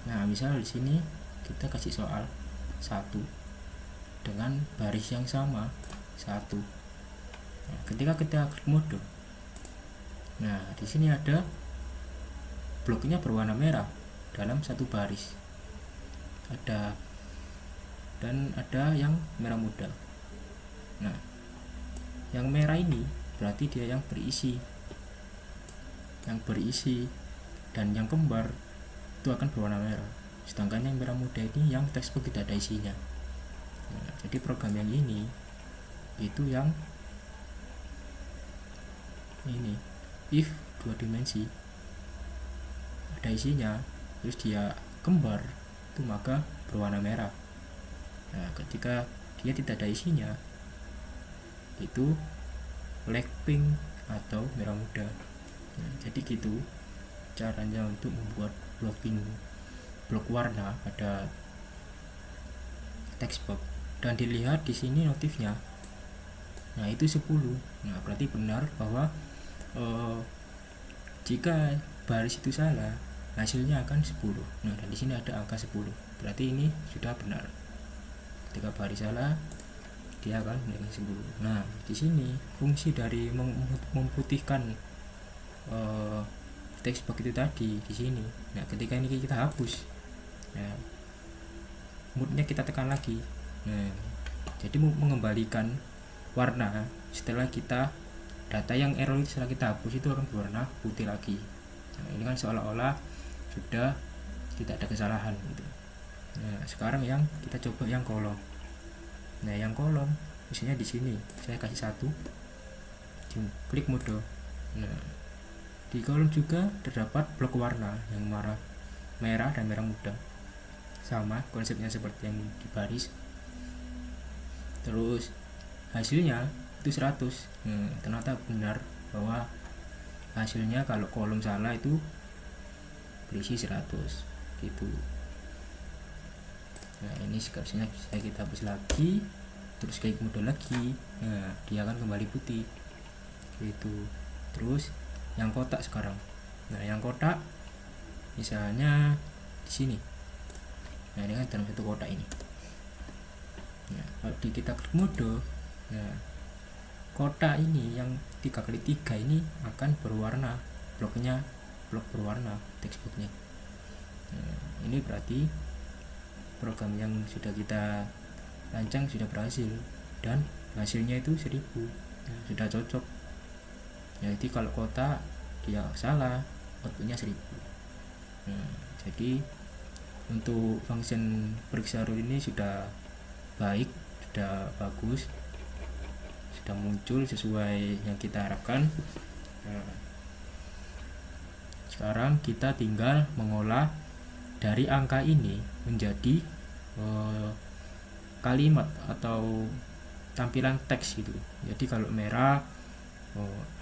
Nah, misal di sini kita kasih soal 1 dengan baris yang sama 1. Nah, ketika kita klik mode, nah di sini ada bloknya berwarna merah dalam satu baris, dan ada yang merah muda. Nah, yang merah ini berarti dia yang berisi, dan yang kembar itu akan berwarna merah. Sedangkan yang merah muda ini yang textbook tidak ada isinya. Nah, jadi program yang ini itu yang ini, if 2 dimensi ada isinya terus dia kembar itu maka berwarna merah. Nah, ketika dia tidak ada isinya itu black pink atau merah muda. Nah, jadi gitu caranya untuk membuat blok warna pada text box. Dan dilihat di sini notifnya, nah itu 10. Nah, berarti benar bahwa jika baris itu salah hasilnya akan 10. Nah, dan di sini ada angka 10, berarti ini sudah benar. Ketika baris salah dia akan menjadi 10. Nah, di sini fungsi dari memutihkan text box itu tadi di sini. Nah, ketika ini kita hapus, nah moodnya kita tekan lagi. Nah, jadi mengembalikan warna setelah kita data yang error setelah kita hapus itu akan berwarna putih lagi. Nah, ini kan seolah-olah sudah tidak ada kesalahan gitu. Nah, sekarang yang kita coba yang kolom. Nah, yang kolom misalnya di sini saya kasih 1, klik mode. Nah, di kolom juga terdapat blok warna yang merah dan merah muda, sama konsepnya seperti yang di baris. Terus hasilnya itu 100. Ternyata benar bahwa hasilnya kalau kolom salah itu berisi 100 gitu. Nah, ini seharusnya bisa kita hapus lagi, terus klik mode lagi. Nah, dia akan kembali putih gitu. Terus yang kotak sekarang. Nah, yang kotak misalnya di sini. Nah, ini kan dalam satu kotak ini. Nah, kalau kita klik mode, nah kotak ini yang 3x3 ini akan berwarna blok berwarna textbooknya. Ini berarti program yang sudah kita rancang sudah berhasil dan hasilnya itu 1000. Sudah cocok. Jadi kalau kotak dia salah, outputnya 1000. Jadi untuk function periksa rule ini sudah baik, sudah bagus, sudah muncul sesuai yang kita harapkan. Sekarang kita tinggal mengolah dari angka ini menjadi kalimat atau tampilan teks gitu. Jadi kalau merah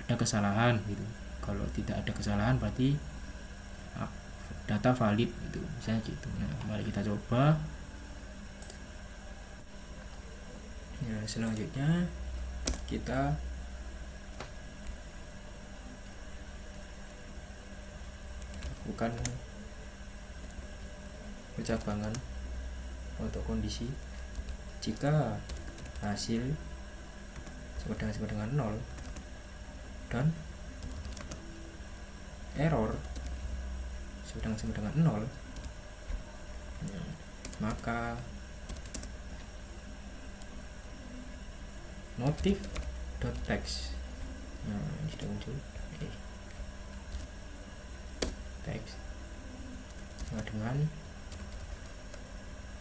ada kesalahan gitu, kalau tidak ada kesalahan berarti data valid gitu, misalnya gitu. Mari kita coba. Selanjutnya kita lakukan percabangan untuk kondisi jika hasil sama dengan 0 dan error sama dengan 0, maka notif.text ini sudah muncul. Text sama dengan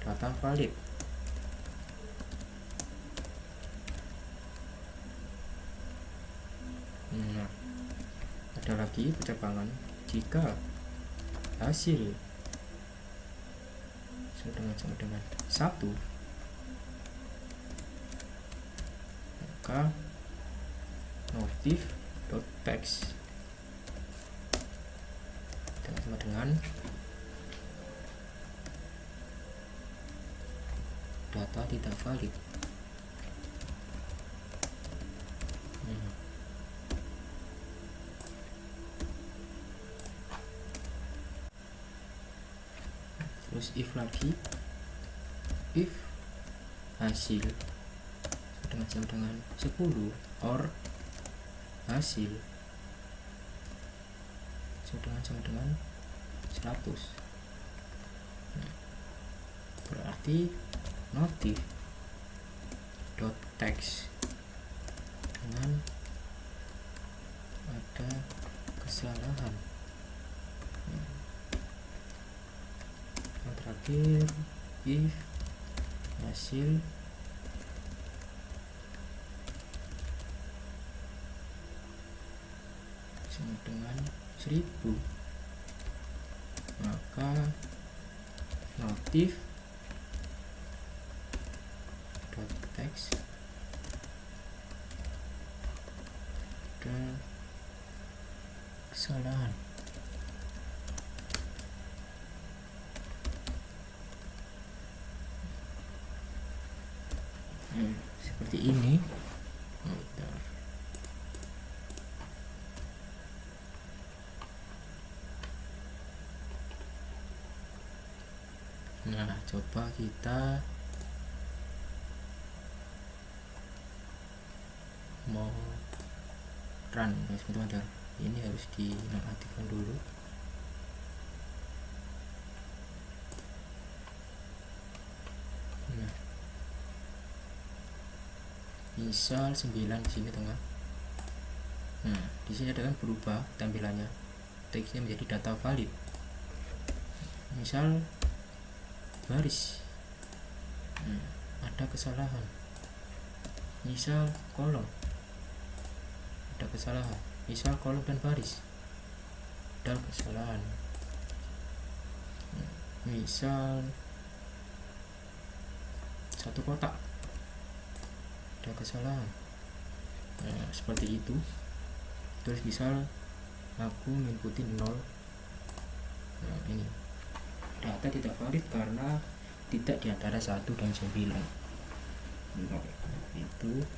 data valid. Ada lagi percabangan jika hasil sama dengan 1, maka notif.text sama dengan data tidak valid. Terus if lagi, if hasil sama dengan 10 or hasil sama dengan 100, berarti notif.text dengan ada kesalahan. Yang terakhir, if hasil sama dengan 1000, maka notif.text ada kesalahan. Seperti ini. Nah, coba kita mau run, sebentar. Ini harus dinonaktifkan dulu. Nah, misal 9 di sini tengah. Nah, di sini ada kan berubah tampilannya, teksnya menjadi data valid. Misal baris, ada kesalahan. Misal kolom, ada kesalahan. Misal kolom dan baris, ada kesalahan. Misal satu kotak, ada kesalahan. Seperti itu. Terus misal aku inputin 0, ini data tidak valid karena tidak di antara 1 dan 9. Itu.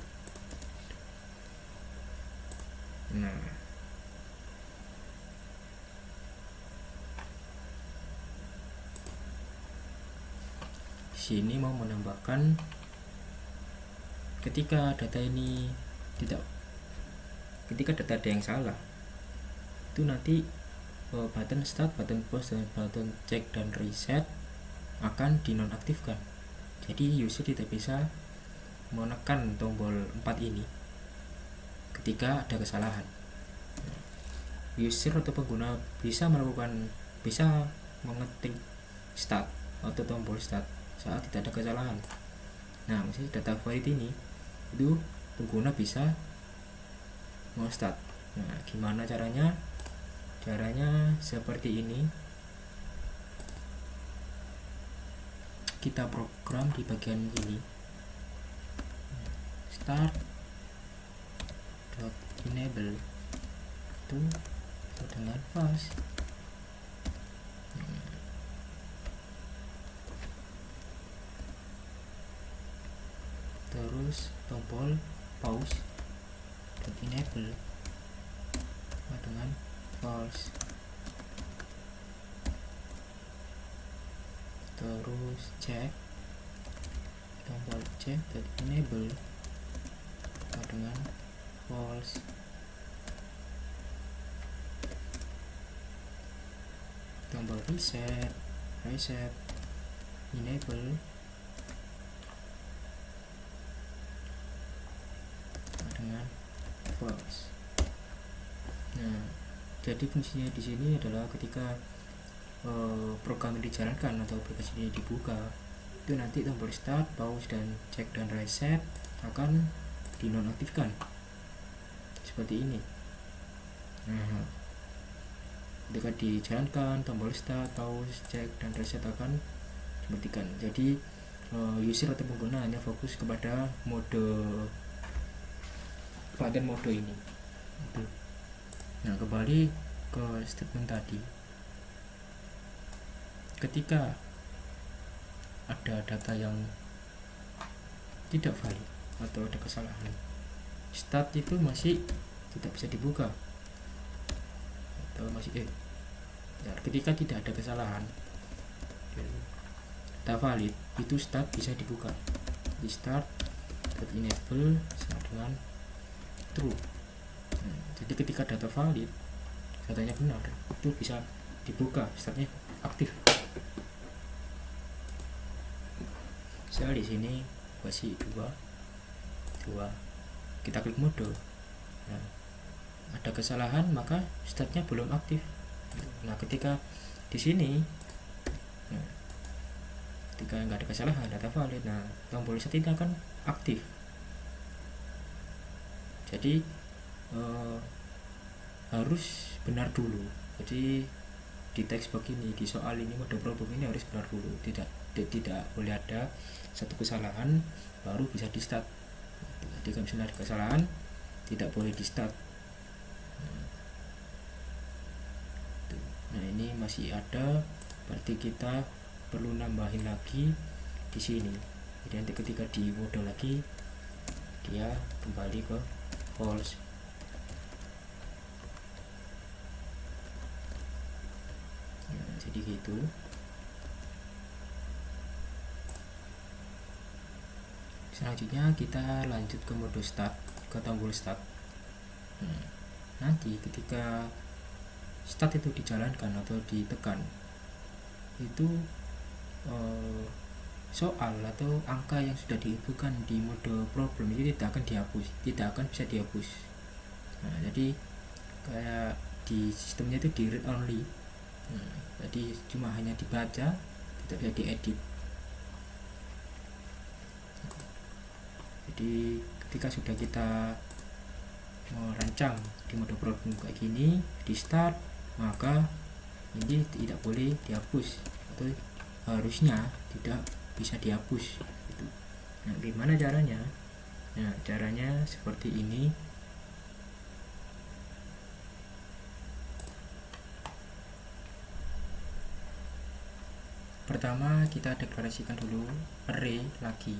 Nah, sini mau menambahkan ketika data ada yang salah, itu nanti button start, button pause, dan button check dan reset akan dinonaktifkan. Jadi user tidak bisa menekan tombol 4 ini ketika ada kesalahan. User atau pengguna bisa mengetik start atau tombol start saat tidak ada kesalahan. Nah, misalnya data valid ini itu pengguna bisa mau start. Nah, gimana caranya? Caranya seperti ini. Kita program di bagian ini. Start enable itu dengan false. Terus tombol pause enable dengan false. Terus check tombol check enable dengan false. Tombol reset enable dengan false. Nah, jadi fungsinya di sini adalah ketika program ini dijalankan atau aplikasi ini dibuka, itu nanti tombol start, pause, dan check dan reset akan dinonaktifkan seperti ini. Nah, ketika dijalankan, tombol start, pause, check, dan reset akan dimatikan. Jadi user atau pengguna hanya fokus kepada button mode ini. Nah, kembali ke statement tadi. Ketika ada data yang tidak valid atau ada kesalahan, start itu masih tidak bisa dibuka atau masih ya, ketika tidak ada kesalahan data valid, itu start bisa dibuka. Di start enable sama dengan true. Jadi ketika data valid, datanya benar, itu bisa dibuka, startnya aktif. Misalnya di sini kasih 2, kita klik mode. Nah, ada kesalahan maka startnya belum aktif. Nah, ketika di sini, ketika nggak ada kesalahan, data valid, nah tombol reset ini akan aktif. Jadi harus benar dulu. Jadi di teks begini, di soal ini, mode problem ini harus benar dulu. Tidak boleh ada satu kesalahan baru bisa di start. Jadi kalau misalnya ada kesalahan, tidak boleh di start. Nah, ini masih ada, berarti kita perlu nambahin lagi di sini. Jadi nanti ketika di mode lagi, dia kembali ke false. Nah, jadi gitu. Selanjutnya kita lanjut ke mode start, ke tombol start. Nanti ketika start itu dijalankan atau ditekan, itu soal atau angka yang sudah diinputkan di mode problem itu tidak akan dihapus, tidak akan bisa dihapus. Nah, jadi kayak di sistemnya itu di read only. Jadi cuma hanya dibaca, tidak bisa diedit. Jadi ketika sudah kita merancang di mode problem kayak gini, di start, maka ini tidak boleh dihapus atau harusnya tidak bisa dihapus gitu. Nah, gimana caranya? Nah, caranya seperti ini. Pertama, kita deklarasikan dulu array lagi.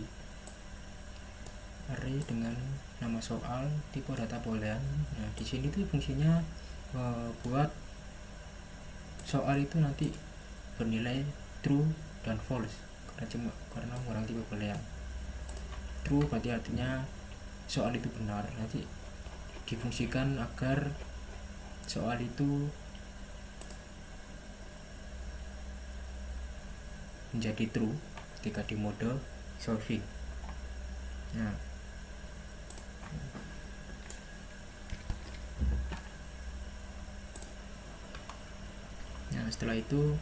Array dengan nama soal, tipe data boolean. Nah, di sini tuh fungsinya buat soal itu nanti bernilai true dan false karena menggunakan tipe boolean. True berarti artinya soal itu benar, nanti difungsikan agar soal itu menjadi true ketika di mode solving. Nah, setelah itu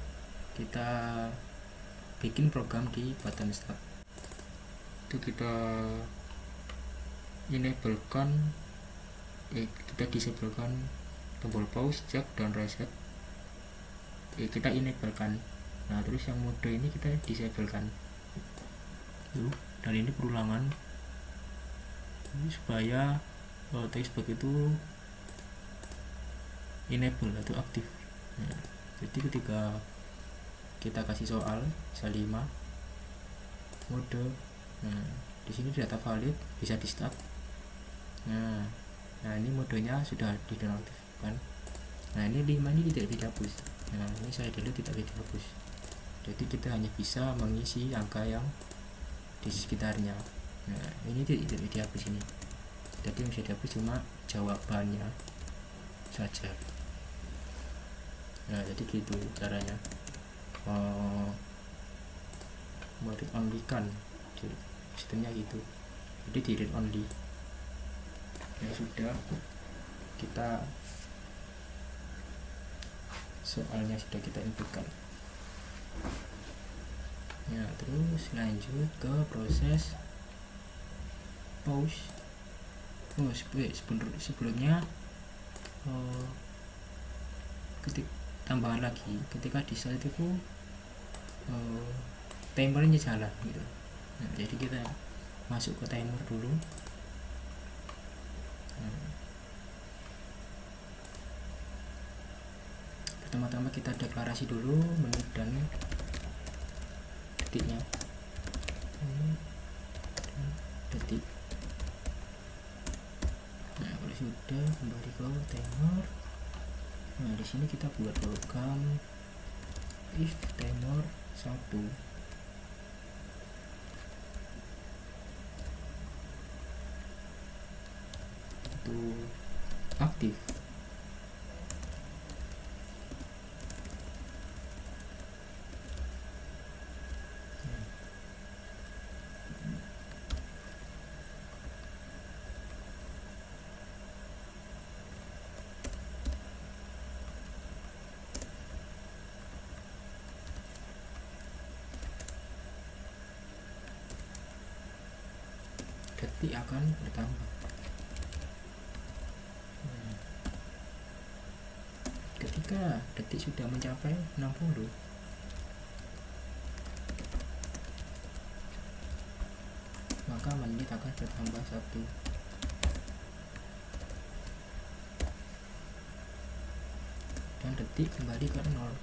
kita bikin program di button start. Itu kita enablekan kita disablekan tombol pause, jack, dan reset. Kita enablekan. Nah, terus yang mode ini kita disablekan. Dan ini perulangan supaya textbox itu enable atau aktif. Nah, jadi ketika kita kasih soal misal 5 mode, nah di sini data valid bisa di start. Nah ini modenya sudah dinonaktifkan. Nah ini 5 ini tidak dihapus. Nah ini saya delete, tidak dihapus. Jadi kita hanya bisa mengisi angka yang di sekitarnya. Nah ini tidak dihapus ini. Jadi yang bisa dihapus cuma jawabannya saja. Nah jadi gitu caranya read only kan sistemnya gitu. Jadi di read only. Ya sudah, kita soalnya sudah kita inputkan. Ya terus lanjut ke proses pause. Sebelumnya tambahan lagi, ketika di saat itu timernya jalan gitu. Nah, jadi kita masuk ke timer dulu. Pertama-tama kita deklarasi dulu menit dan detiknya. Detik. Nah kalau sudah, kembali ke timer. Nah di sini kita buat program if timer 1 itu aktif. Detik akan bertambah. Ketika detik sudah mencapai 60, maka menit akan bertambah 1. Dan detik kembali ke 0.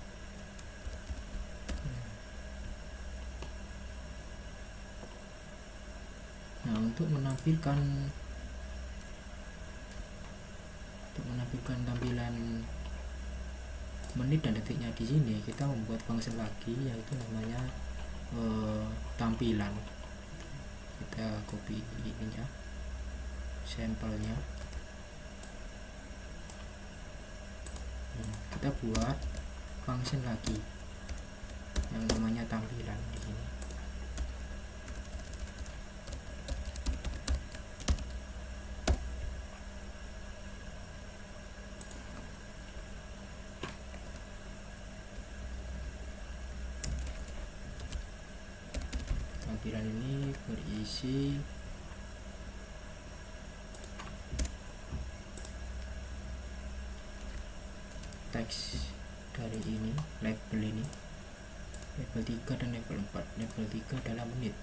Nah, untuk menampilkan tampilan menit dan detiknya di sini, kita membuat fungsi lagi, yaitu namanya tampilan. Kita copy ininya, sampelnya. Kita buat function lagi yang namanya tampilan di sini. Tampilan ini berisi teks dari ini, label ini, label 3 dan label 4. Label 3 adalah menit.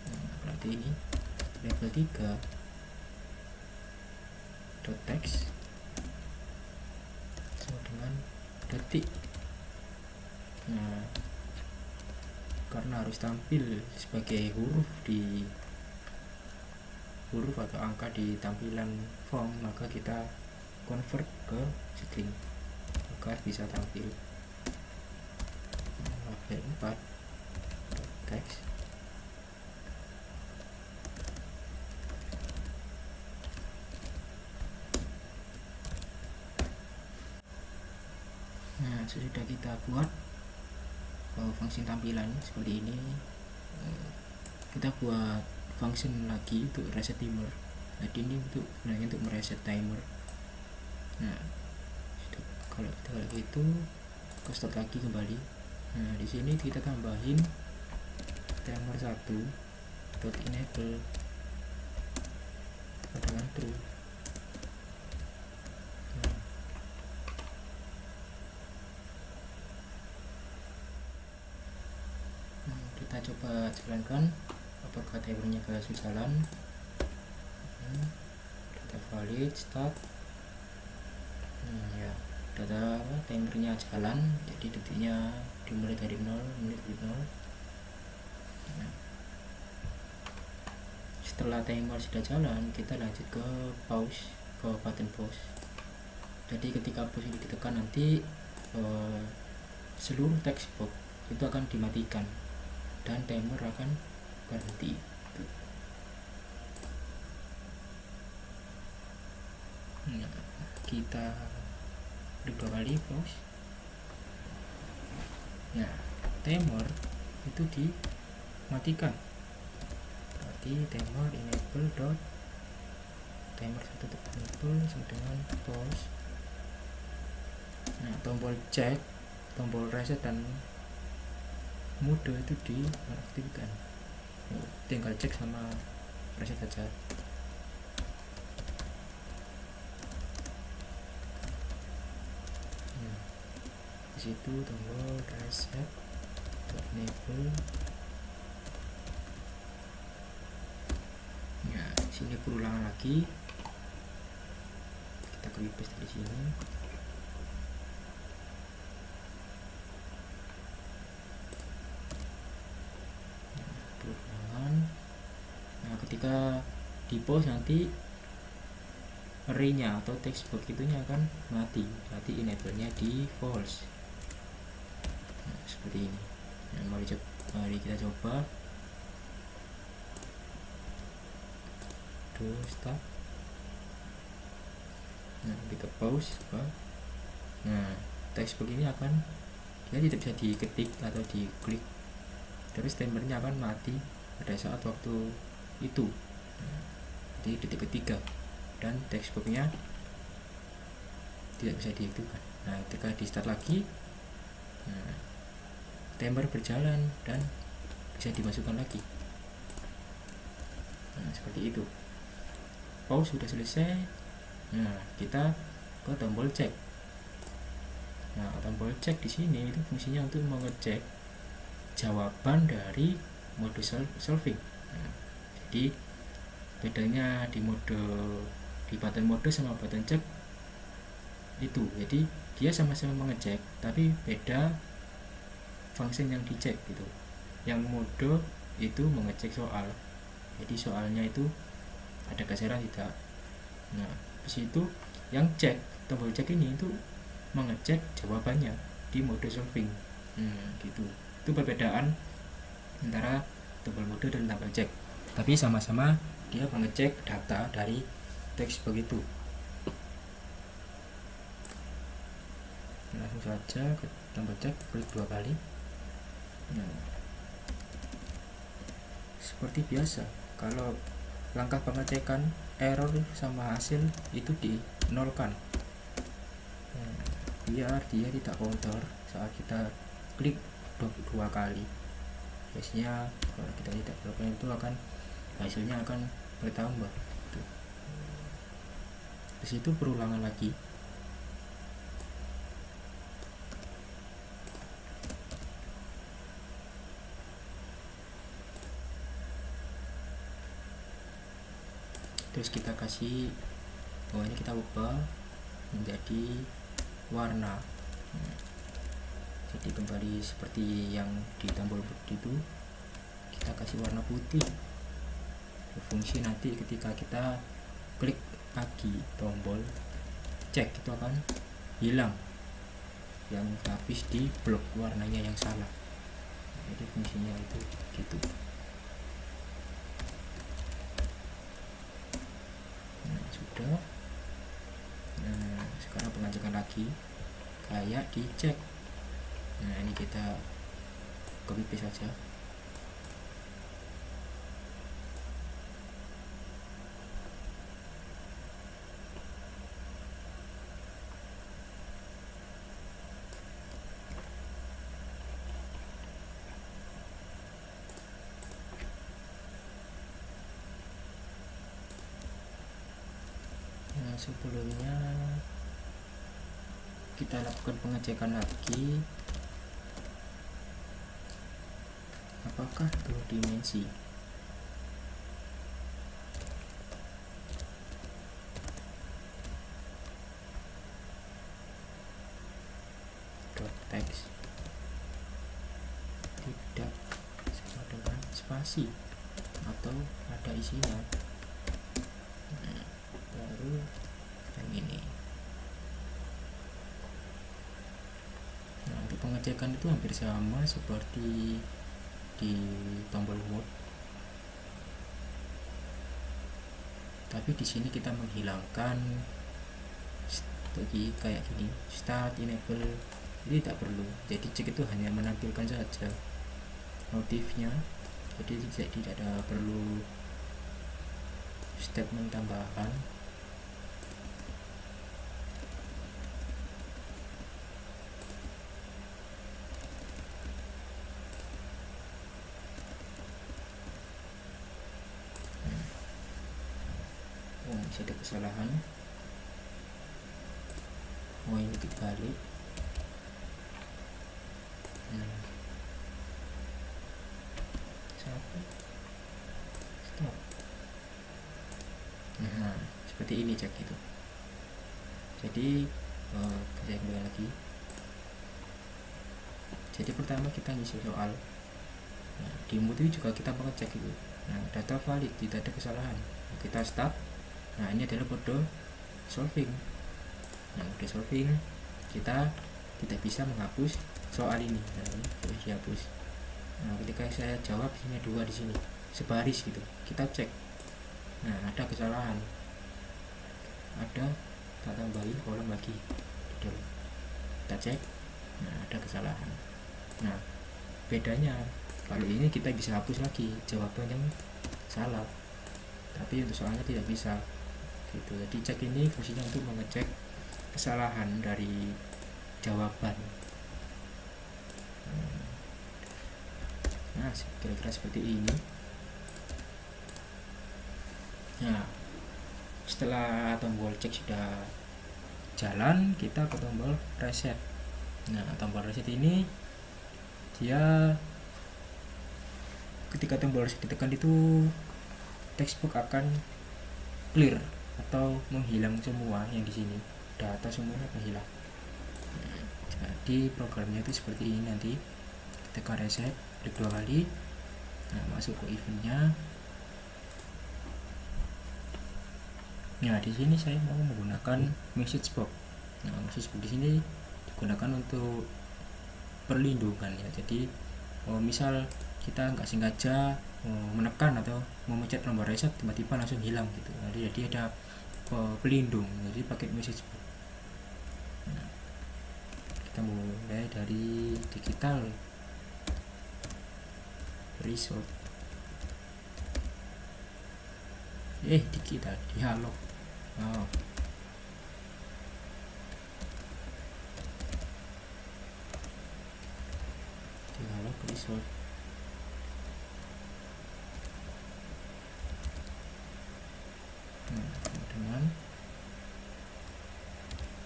Berarti ini label 3 dot text sama dengan detik. Nah, karena harus tampil sebagai huruf atau angka di tampilan form, maka kita convert ke string agar bisa tampil. Label 4 teks sesudah kita buat function tampilan seperti ini, kita buat function lagi untuk reset timer. Jadi ini gunanya untuk mereset timer. Nah, kalau kita kayak gitu, ke start lagi kembali. Nah, di sini kita tambahin timer 1 dot enable adalah true. Kita coba jalankan apakah timernya berhasil jalan. Data valid start. Ya, data timernya jalan, jadi detiknya dimulai dari 0, menit dari 0. Nah, setelah timer sudah jalan, kita lanjut ke pause, ke button pause. Jadi ketika pause ini ditekan, nanti seluruh text box itu akan dimatikan dan timer akan berhenti. Nah, kita klik 2 kali pause. Nah, timer itu dimatikan. Berarti timer enable dot timer 1 enable sama dengan pause. Nah, tombol cek, tombol reset dan mode itu diaktifkan. Tinggal cek sama reset saja. Di situ tombol reset enable. Ya, sini berulang lagi. Kita copy paste dari sini. Berulangan. Nah, ketika di pause nanti array-nya atau text box itunya akan mati. Berarti enable-nya di false. Nah, seperti ini. Nah, mari kita coba. Start. Nah, kita pause. Nah, text box ini dia tidak bisa diketik atau diklik, terus timernya akan mati pada saat waktu itu. Nah, di detik ketiga, dan text box-nya tidak bisa diaktifkan. Nah, ketika di start lagi, nah, timer berjalan dan bisa dimasukkan lagi. Nah, seperti itu. Pause sudah selesai. Nah, kita ke tombol cek. Nah, tombol cek di sini itu fungsinya untuk mengecek jawaban dari mode solving. Nah, jadi bedanya di button mode sama button cek itu, jadi dia sama-sama mengecek tapi beda function yang dicek gitu. Yang mode itu mengecek soal, jadi soalnya itu ada geseran tidak. Nah, di situ yang cek, tombol cek ini itu mengecek jawabannya di mode solving. Gitu. Itu perbedaan antara tombol mode dan tombol cek. Tapi sama-sama dia mengecek data dari teks begitu. Langsung saja ke tombol cek, klik 2 kali. Nah, seperti biasa, kalau langkah pengecekan error sama hasil itu dinolkan. Biar dia tidak counter saat kita klik 2 kali. Biasanya kalau kita tidak melakukan itu hasilnya akan bertambah. Di situ perulangan lagi. Terus kita kasih bawahnya, kita ubah menjadi warna. Jadi kembali seperti yang di tombol itu, kita kasih warna putih. Fungsi nanti ketika kita klik lagi tombol cek itu akan hilang yang habis di blok warnanya yang salah. Jadi fungsinya itu gitu. Nah, sekarang pengecekan lagi kayak dicek. Nah, ini kita copy paste saja. Nah, sebelumnya kita lakukan pengecekan lagi apakah dua dimensi. Teks tidak sama dengan spasi atau ada isinya. Baru yang ini. Nah, untuk pengecekan itu hampir sama seperti di tombol mode, tapi di sini kita menghilangkan lagi kayak gini, start, enable, ini tidak perlu. Jadi cek itu hanya menampilkan saja notifnya, jadi tidak ada perlu statement tambahan. Masih ada kesalahan. Ini dibalik. Stop. Nah, seperti ini cek itu. Jadi saya kembali lagi. Jadi pertama kita ngisi soal. Nah, di mode juga kita mengecek itu. Nah, data valid, tidak ada kesalahan. Kita start. Nah, ini adalah mode solving. Nah, mode solving kita tidak bisa menghapus soal ini. Nah, ini harus dihapus. Nah, ketika saya jawab isinya 2 di sini sebaris gitu, kita cek. Nah, ada kesalahan, ada, kita tambahin kolom lagi, kita cek. Nah, ada kesalahan. Nah, bedanya kalau ini kita bisa hapus lagi jawaban yang salah, tapi untuk soalnya tidak bisa gitu. Jadi cek ini fungsinya untuk mengecek kesalahan dari jawaban. Nah, kira-kira seperti ini. Nah, setelah tombol cek sudah jalan, kita ke tombol reset. Nah, tombol reset ini dia ketika tombol reset ditekan itu textbook akan clear atau menghilang semua yang di sini, data semuanya akan hilang. Jadi programnya itu seperti ini. Nanti tekan reset, klik 2 kali. Nah, masuk ke eventnya. Nah, di sini saya mau menggunakan message box. Nah, message box di sini digunakan untuk perlindungan ya. Jadi misal kita nggak sengaja menekan atau memencet tombol reset, tiba-tiba langsung hilang gitu. Jadi ada pelindung. Jadi pakai message box. Nah, kita mulai dari digital result. Digital dialog. Dialog result. Dengan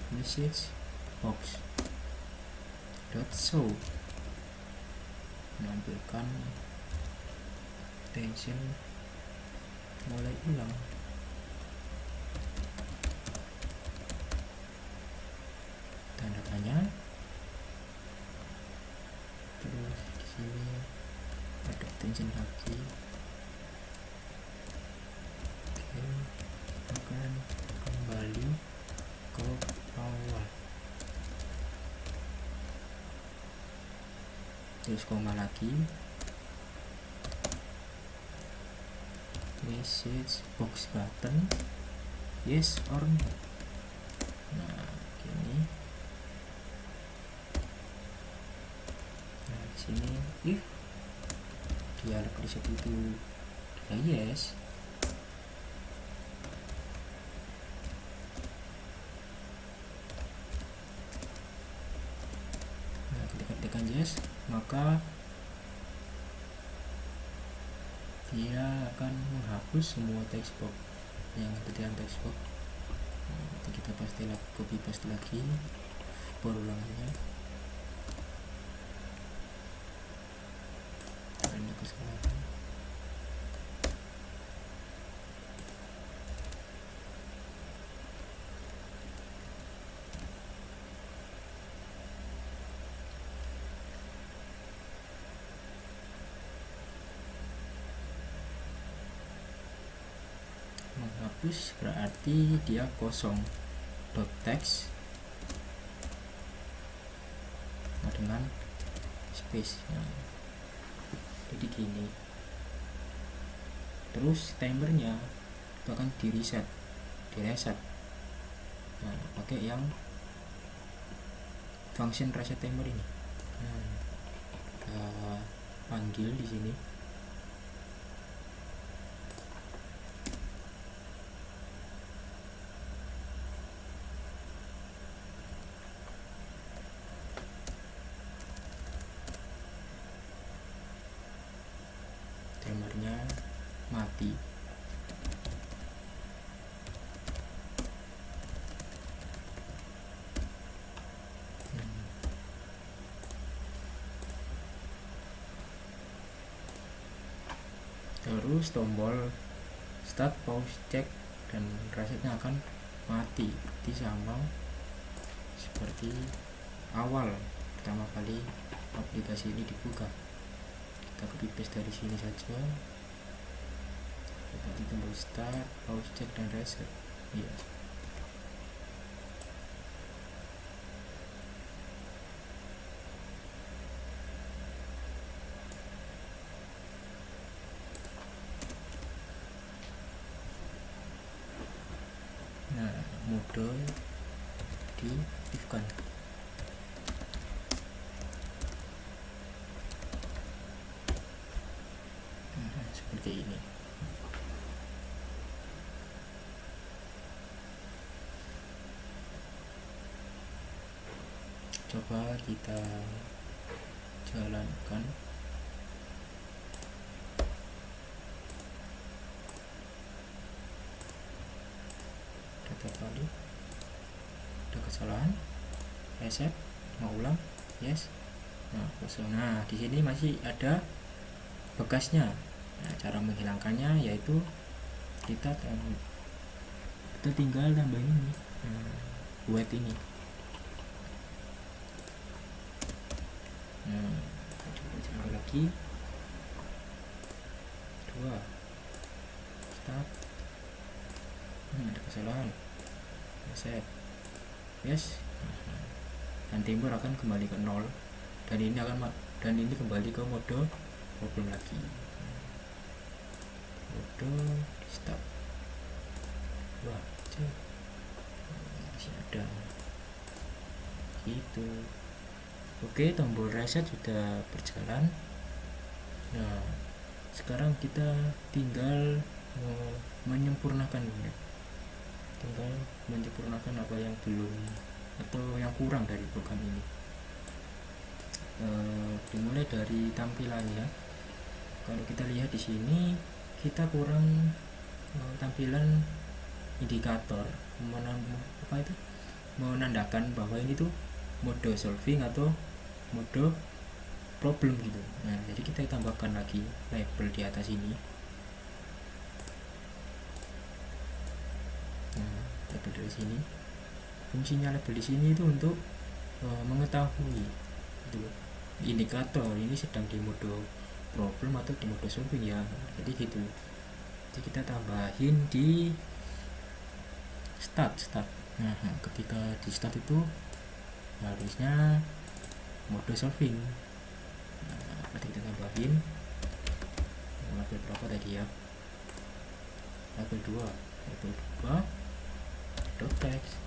message box dot show menampilkan tension mulai ulang. Tanda tanya. Terus di sini ada tension lagi. Oke, akan kembali ke awal. Terus koma lagi. Message box button yes or no. Nah, gini. sini if dia label di situ itu ya yes. Nah, ketika tekan yes, maka dia akan menghapus semua text box yang ada di dalam text box. Nah, nanti kita pasti copy paste lagi perulangannya. Ada kesalahan. Menghapus berarti dia kosong dot text nah, dengan space. Nah, jadi gini. Terus timernya itu akan di reset. Nah, pakai yang function reset timer ini. Nah, kita panggil di sini. Timernya mati. Terus tombol start, pause, check dan resetnya akan mati sama seperti awal pertama kali aplikasi ini dibuka. Kita copy paste dari sini saja. Seperti tombol start, pause, check dan reset. Iya. Nah, mode diaktifkan. Seperti ini. Coba kita jalankan. Data kali ada kesalahan, reset, mau ulang, yes. Nah, kosong. Nah, di sini masih ada bekasnya. Nah, cara menghilangkannya yaitu kita tinggal tambahin ini, buat ini. Nah, coba jalan lagi. 2 start. Ada kesalahan, reset, yes. Dan timer akan kembali ke 0 dan ini kembali ke mode problem lagi. Mode start. Wah, masih ada gitu. Oke, tombol reset sudah berjalan. Nah, sekarang kita tinggal menyempurnakan apa yang belum atau yang kurang dari program ini. Dimulai dari tampilannya. Kalau kita lihat di sini kita kurang tampilan indikator menandakan bahwa ini tuh mode solving atau mode problem gitu. Nah, jadi kita tambahkan lagi label di atas ini. Nah, label dari sini. Fungsinya label di sini itu untuk mengetahui itu indikator ini sedang di mode problem atau di mode solving ya. Jadi gitu. Jadi kita tambahin di start. Nah, ketika di start itu harusnya mode solving. Nah, berarti kita tambahin label berapa tadi ya? Label 2 dot text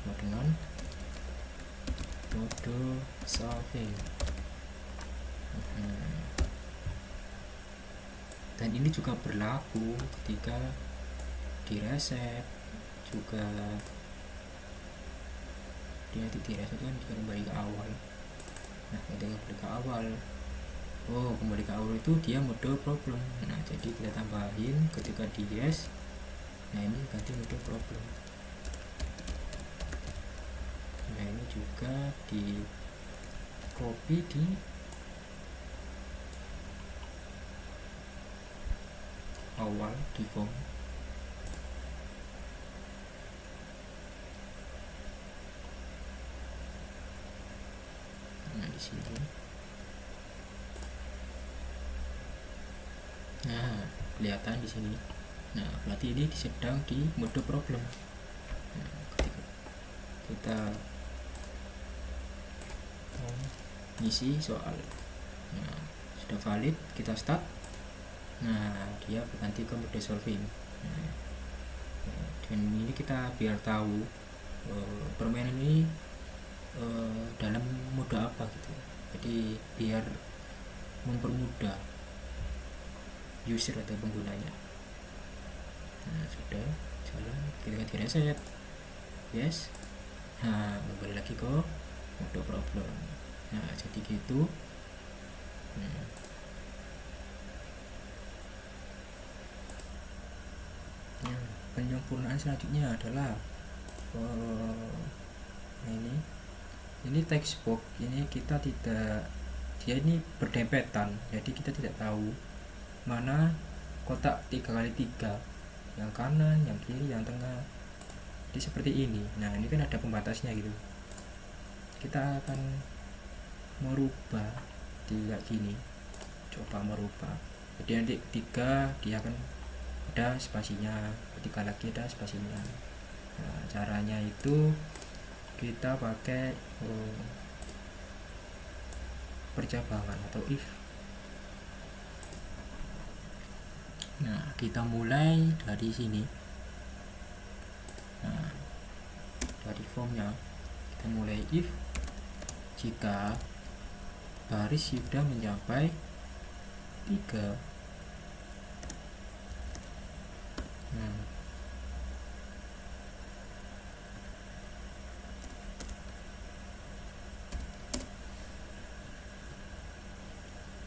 sama dengan mode solving. Dan ini juga berlaku ketika di reset juga, dia di reset kan dia kembali ke awal. Nah ketika kembali ke awal, kembali ke awal itu dia mode problem. Nah jadi kita tambahin ketika di yes, nah ini ganti mode problem. Nah ini juga di copy di awal di form. Nah di sini, nah kelihatan di sini. Nah berarti ini sedang di mode problem. Nah, ketika kita ngisi soal, nah sudah valid, kita start. Nah dia berganti ke mode solving. Dan ini kita biar tahu permainan ini dalam mode apa gitu. Jadi biar mempermudah user atau penggunanya. Nah sudah jalan, ketika di reset yes, nah kembali lagi ke mode problem. Nah jadi gitu. Penyempurnaan selanjutnya adalah ini text box ini kita tidak, dia ini berdempetan, jadi kita tidak tahu mana kotak 3x3, yang kanan, yang kiri, yang tengah. Jadi seperti ini. Nah ini kan ada pembatasnya gitu. Kita akan merubah tidak gini, coba merubah. Jadi nanti 3 dia akan ada spasinya, ketika lagi ada spasinya. Nah caranya itu kita pakai percabangan atau if. Nah kita mulai dari sini. Nah dari formnya kita mulai if jika baris sudah mencapai 3.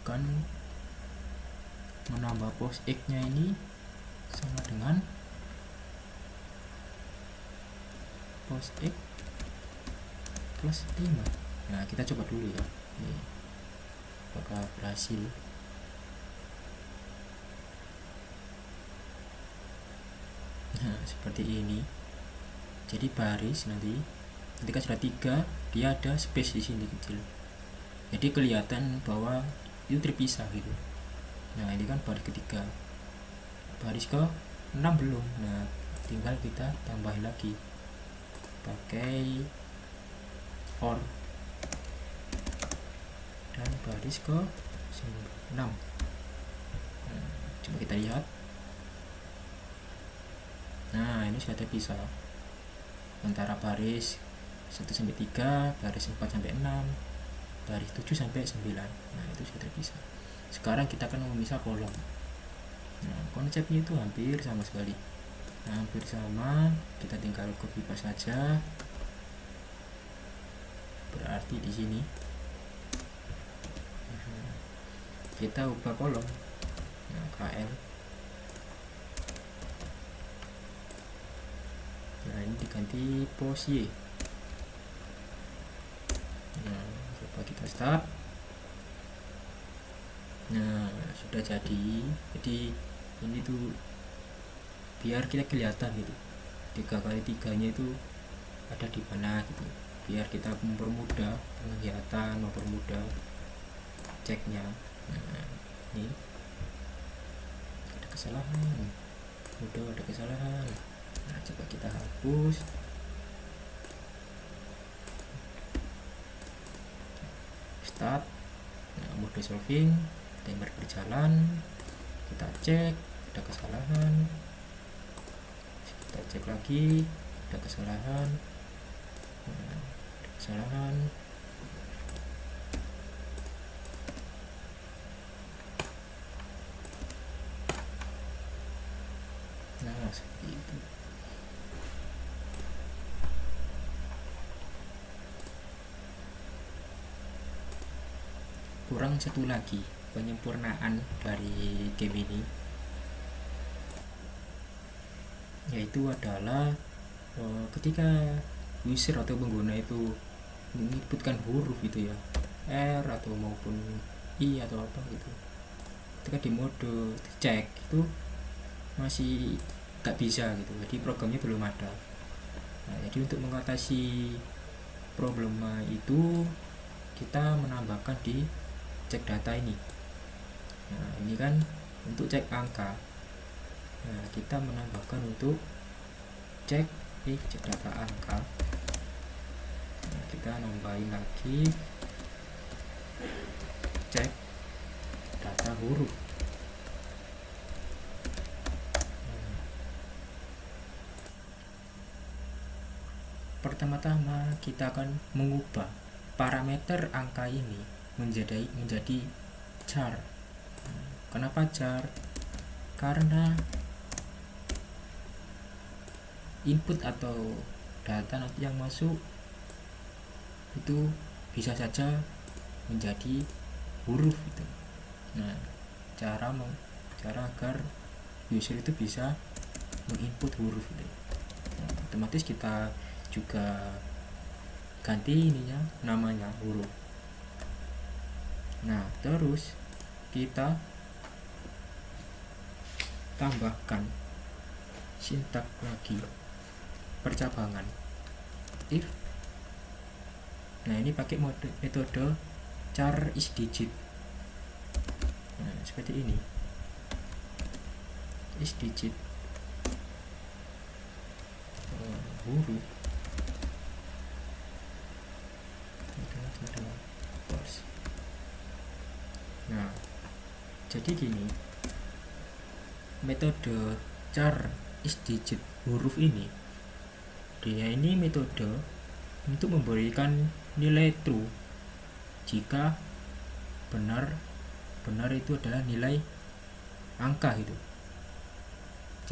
Kan menambah pos X nya ini sama dengan pos X plus 5. Nah kita coba dulu ya, ini apakah berhasil. Nah seperti ini. Jadi baris nanti ketika sudah 3 dia ada space di sini kecil, jadi kelihatan bahwa itu terpisah gitu. Nah ini kan baris ketiga, baris ke 6 belum. Nah tinggal kita tambahin lagi pakai for, dan baris ke 6. Nah, coba kita lihat. Nah ini sudah terpisah antara baris 1-3, baris 4-6, baris 7-9. Nah itu sudah terpisah. Sekarang kita akan memisah kolom. Nah konsepnya itu hampir sama sekali, hampir sama. Kita tinggal copy paste saja. Berarti di sini kita ubah kolom. Nah KL. Nah ini diganti pos Y. Nah coba kita start. Nah sudah jadi ini tuh biar kita kelihatan gitu 3x3-nya itu ada di mana gitu, biar kita mempermudah penglihatan, mempermudah ceknya. Nah ini ada kesalahan, udah ada kesalahan. Nah coba kita hapus. Start. Nah mode solving, timer berjalan, kita cek ada kesalahan, kita cek lagi ada kesalahan. Nah, ada kesalahan. seperti itu. Kurang satu lagi penyempurnaan dari game ini, yaitu adalah ketika user atau pengguna itu menginputkan huruf gitu ya, R atau maupun I atau apa gitu, ketika di mode cek itu masih gak bisa gitu, jadi programnya belum ada. Nah, jadi untuk mengatasi problema itu kita menambahkan di cek data ini. Nah, ini kan untuk cek angka. Nah, kita menambahkan untuk cek data angka. Nah, kita nambahin lagi cek data huruf. Pertama-tama kita akan mengubah parameter angka ini menjadi char. Kenapa char? Karena input atau data nanti yang masuk itu bisa saja menjadi huruf gitu. Nah, cara agar user itu bisa menginput huruf gitu. Nah, otomatis kita juga ganti ininya, namanya huruf. Nah, terus kita tambahkan sintak lagi, percabangan if. Nah, ini pakai metode char isDigit. Nah, seperti ini, isDigit huruf. Nah, jadi gini, metode char isDigit huruf ini, dia ini metode untuk memberikan nilai true jika benar itu adalah nilai angka gitu.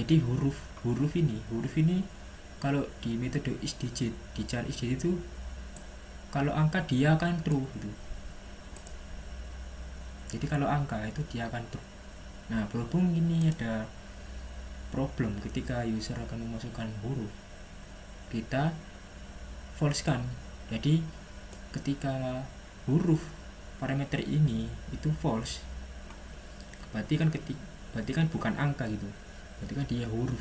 Jadi huruf ini kalau di metode isDigit, di char isDigit itu kalau angka dia akan true gitu. Jadi kalau angka itu dia akan true. Nah, berhubung ini ada problem ketika user akan memasukkan huruf, kita false kan. Jadi ketika huruf parameter ini itu false, berarti kan bukan angka gitu, berarti kan dia huruf.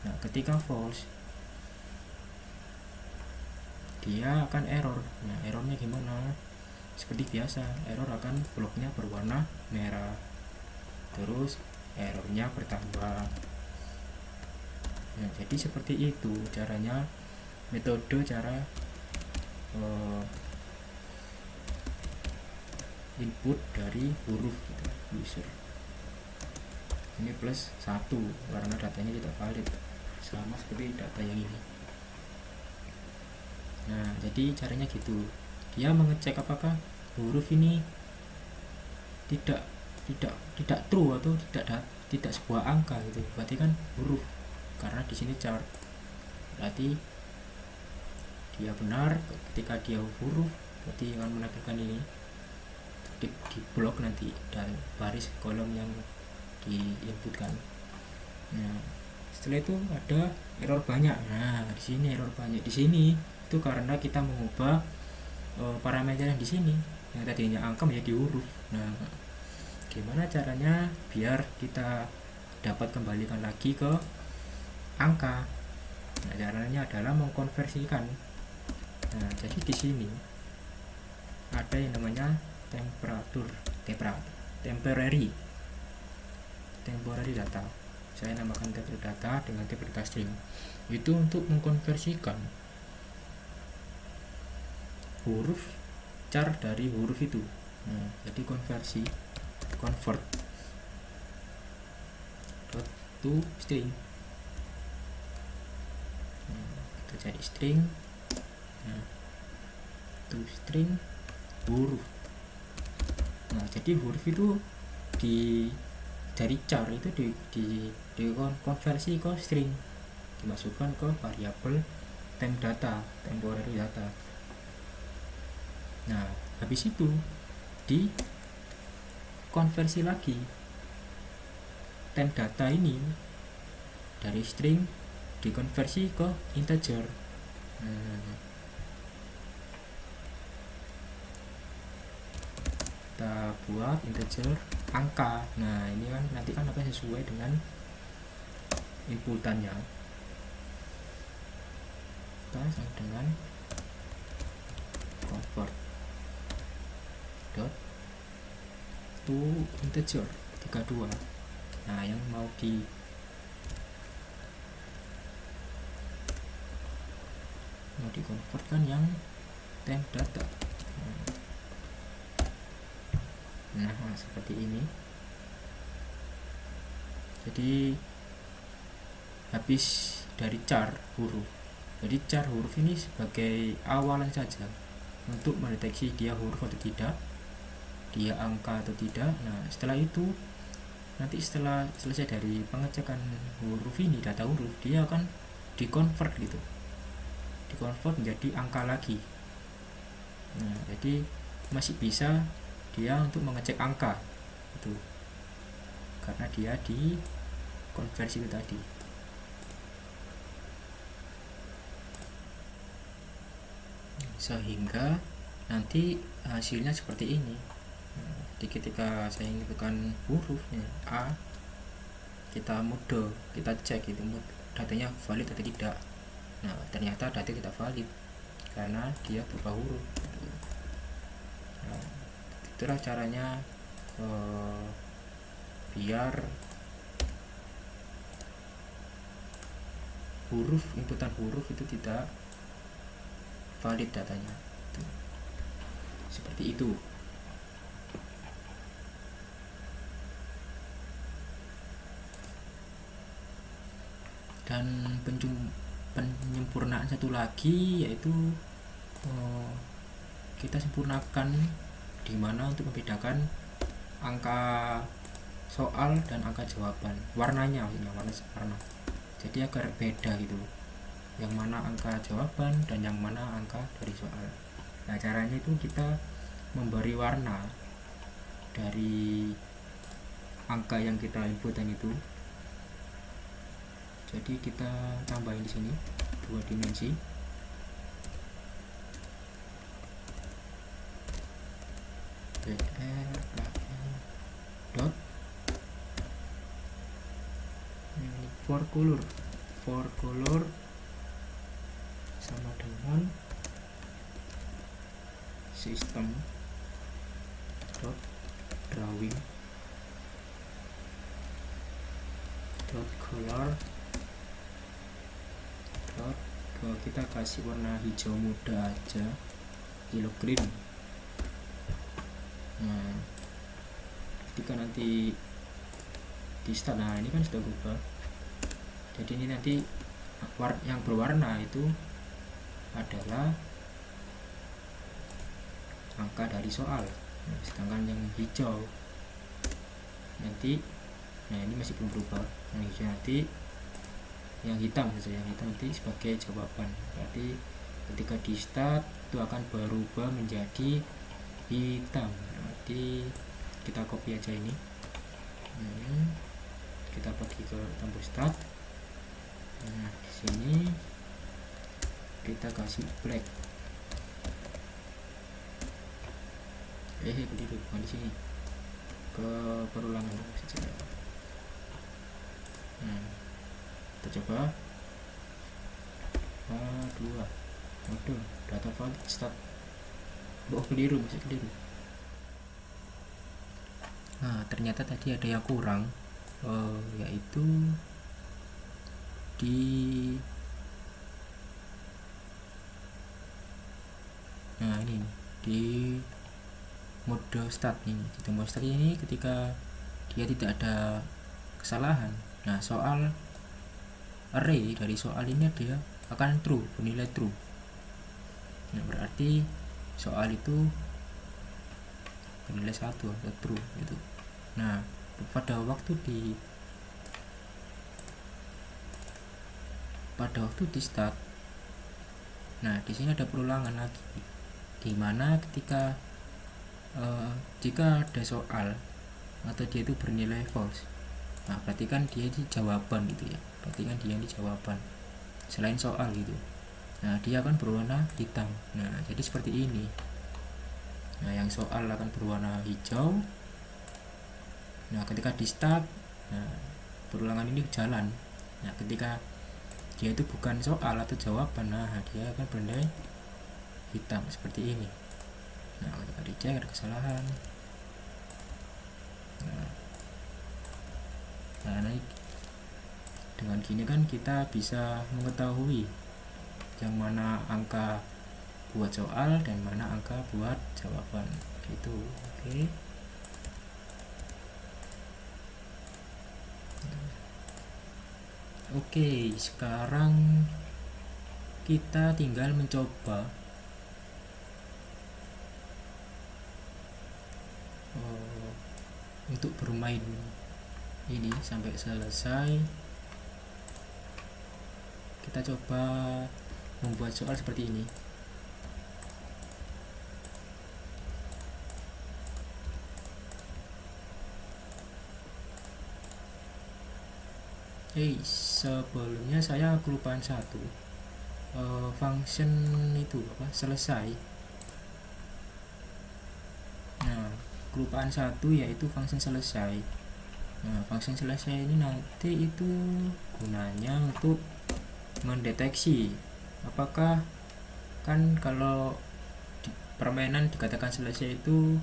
Nah, ketika false dia akan error. Nah, errornya gimana? Seperti biasa, error akan bloknya berwarna merah, terus errornya bertambah. Nah, jadi seperti itu caranya, metode cara input dari huruf gitu, user. Ini plus 1 karena datanya tidak valid, sama seperti data yang ini. Nah, jadi caranya gitu, dia mengecek apakah huruf ini tidak true atau tidak sebuah angka gitu, berarti kan huruf, karena di sini char, berarti dia benar. Ketika dia huruf, berarti akan menampilkan ini di blok nanti dan baris kolom yang diinputkan. Nah, setelah itu ada error banyak. Nah, di sini error banyak di sini itu karena kita mengubah parameter yang di sini, yang tadinya angka menjadi huruf. Nah, gimana caranya biar kita dapat kembalikan lagi ke angka? Nah, caranya adalah mengkonversikan. Nah, jadi di sini ada yang namanya temporary data. Saya namakan temporary data dengan temporary data string. Itu untuk mengkonversikan huruf char dari huruf itu. Nah, jadi convert to string. Itu jadi string. Nah, to string huruf. Nah, jadi huruf itu dari char itu dikonversi ke string, dimasukkan ke variabel temporary data. Nah, habis itu dikonversi lagi temp data ini dari string dikonversi ke integer. Kita buat integer angka. Nah, ini kan nanti kan akan sesuai dengan inputannya. Kita sama dengan convert dot to integer 32. Nah, yang mau dikonvert kan yang temp data. Nah, seperti ini. Jadi habis dari char huruf. Jadi char huruf ini sebagai awalan saja untuk mendeteksi dia huruf atau tidak, dia angka atau tidak. Nah, setelah itu nanti setelah selesai dari pengecekan huruf ini, data huruf, dia akan dikonvert gitu, dikonvert menjadi angka lagi. Nah, jadi masih bisa dia untuk mengecek angka itu karena dia di konversi itu tadi. Sehingga nanti hasilnya seperti ini. Jadi ketika saya inputkan hurufnya A, kita mode, kita cek itu datanya valid atau tidak. Nah, ternyata data tidak valid karena dia berupa huruf. Nah, itulah caranya biar inputan huruf itu tidak valid datanya. Seperti itu. Dan penyempurnaan satu lagi yaitu kita sempurnakan di mana untuk membedakan angka soal dan angka jawaban, warnanya, warna. Jadi agar beda gitu, yang mana angka jawaban dan yang mana angka dari soal. Nah, caranya itu kita memberi warna dari angka yang kita inputkan itu. Jadi kita tambahin di sini 2 dimensi. Dot for color sama dengan system dot drawing dot color dot kita kasih warna hijau muda aja, yellow green. Nah, ketika nanti di start, nah ini kan sudah berubah. Jadi ini nanti yang berwarna itu adalah angka dari soal. Nah, sedangkan yang hijau nanti, nah ini masih belum berubah. Yang hijau nanti, yang hitam saja, yang hitam nanti sebagai jawaban. Berarti ketika di start itu akan berubah menjadi hitam. Berarti kita copy aja ini. Kita pergi ke tombol start. Nah, di sini kita kasih black. Begitu, bukan di sini. Ke perulangan saja. Kita coba. 2. Waduh, data valid start. Keliru, masih keliru. Nah, ternyata tadi ada yang kurang, yaitu ini di mode start ini. Di tombol start ini ketika dia tidak ada kesalahan, nah soal array dari soal ini dia akan true, bernilai true. Nah, berarti soal itu bernilai 1 atau true gitu. Nah, pada waktu di start. Nah, di sini ada perulangan lagi, dimana ketika jika ada soal atau dia itu bernilai false, nah berarti kan dia di jawaban gitu ya, berarti kan dia di jawaban selain soal gitu. Nah, dia akan berwarna hitam. Nah, jadi seperti ini. Nah, yang soal akan berwarna hijau. Nah, ketika di start, nah perulangan ini jalan. Nah, ketika dia itu bukan soal atau jawaban, nah dia akan bernilai hitam seperti ini. Nah, ketika dicek ada kesalahan. Nah, dengan gini kan kita bisa mengetahui yang mana angka buat soal dan mana angka buat jawaban gitu. Oke, sekarang kita tinggal mencoba untuk bermain ini sampai selesai. Kita coba membuat soal seperti ini. Sebelumnya saya kelupaan satu, function itu selesai. Nah, kelupaan satu yaitu function selesai. Nah, function selesai ini nanti itu gunanya untuk mendeteksi apakah kan kalau di permainan dikatakan selesai itu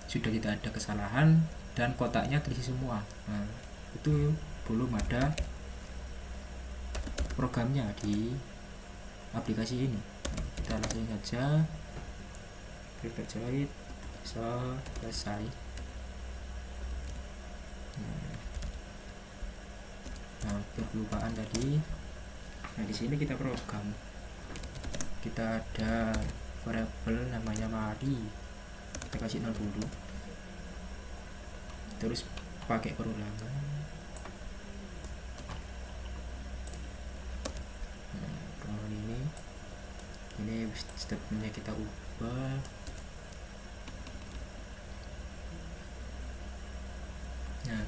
sudah tidak ada kesalahan dan kotaknya terisi semua. Nah, itu belum ada programnya di aplikasi ini. Kita langsung saja private join selesai. Nah, kelupaan tadi. Nah, di sini kita program. Kita ada variabel namanya Mari. Kita kasih 0 dulu. Terus pakai perulangan. Ini stepnya kita ubah. Nah,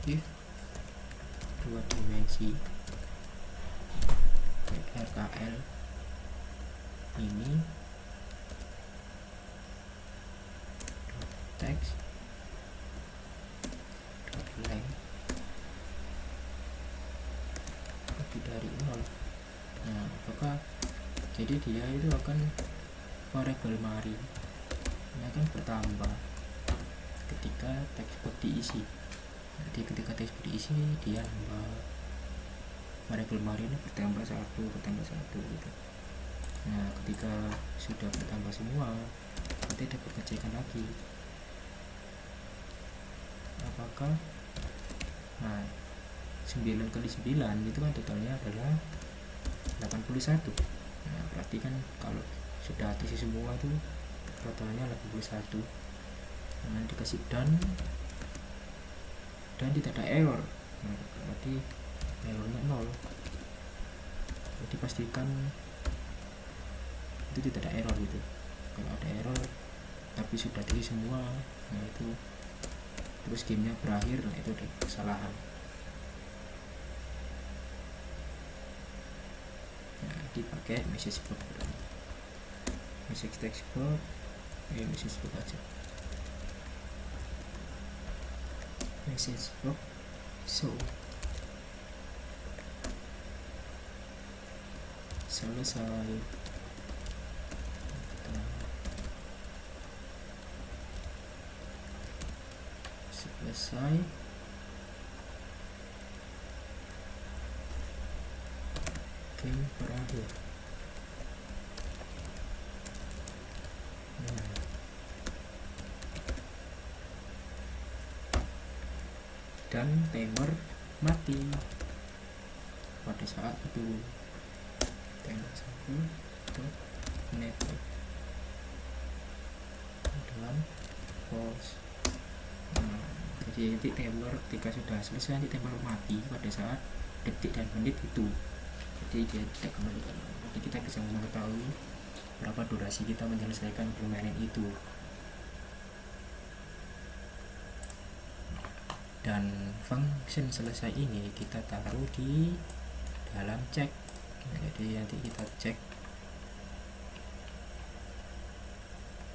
if 2 dimensi RKL ini teks length lebih dari 0. Nah, apakah jadi dia itu akan variabel Mari ini akan bertambah ketika text box diisi. Jadi ketika text box diisi dia nambah variabel Mari ini bertambah satu gitu. Nah, ketika sudah bertambah semua nanti dapat ngecekan lagi apakah 9 kali 9 itu kan totalnya adalah 81. Nah, berarti kan kalau sudah terisi semua itu totalnya 81. Nah, dikasih dan tidak ada error. Nah, berarti errornya 0. Jadi pastikan itu tidak ada error gitu. Kalau ada error tapi sudah terisi semua, nah itu terus gamenya berakhir, nah itu ada kesalahan. Nah, dipakai message box text box, message box aja. Message box selesai. Game berakhir. Dan timer mati pada saat itu. Timer 1.network dalam false. jadi nanti timer ketika sudah selesai nanti timer mati pada saat detik dan menit itu, jadi dia tidak kembali ke nol. Jadi kita bisa mengetahui berapa durasi kita menyelesaikan permainan itu. Dan function selesai ini kita taruh di dalam cek. Jadi nanti kita cek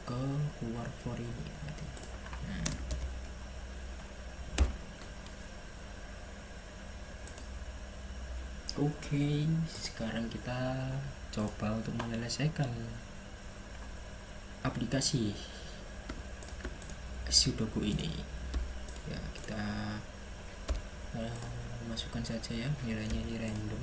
ke keluar for ini nanti. Nah, oke, sekarang kita coba untuk menyelesaikan aplikasi Sudoku ini. Ya, kita masukkan saja ya, nilainya di random.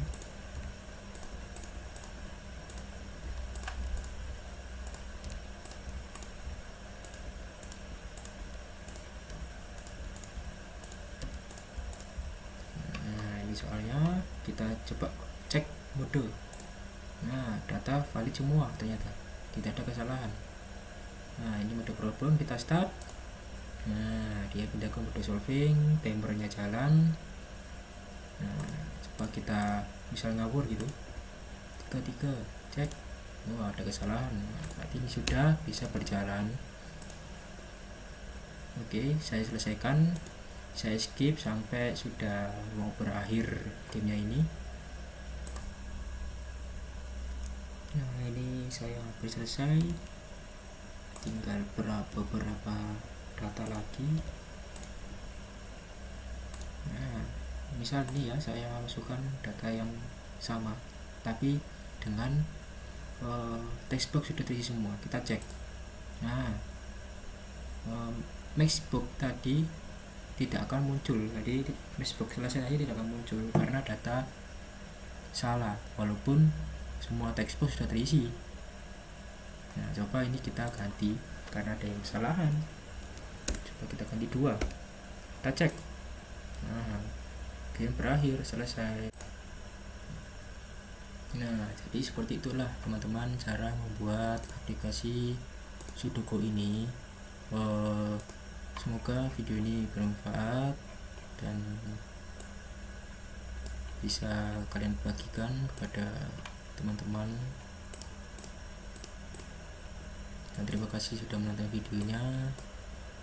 Nah, ini soalnya kita coba cek mode. Nah, data valid semua ternyata, tidak ada kesalahan. Nah, ini mode problem, kita start. Nah, dia pindah ke mode solving, timernya jalan. Nah, coba kita misal ngawur gitu, 33 cek, ada kesalahan. Nah, berarti ini sudah bisa berjalan. Oke, saya selesaikan, saya skip sampai sudah mau berakhir gamenya ini. Nah, ini saya hampir selesai, tinggal beberapa data lagi. Nah, misal ini ya, saya masukkan data yang sama tapi dengan text box sudah terisi semua. Kita cek. Nah, matchbox tadi tidak akan muncul. Jadi matchbox selesai aja tidak akan muncul karena data salah walaupun semua text box sudah terisi. Nah, coba ini kita ganti karena ada yang kesalahan. Coba kita ganti 2, kita cek. Nah, game berakhir, selesai. Nah, jadi seperti itulah teman-teman cara membuat aplikasi Sudoku ini. Semoga video ini bermanfaat dan bisa kalian bagikan kepada teman-teman. Dan terima kasih sudah menonton videonya.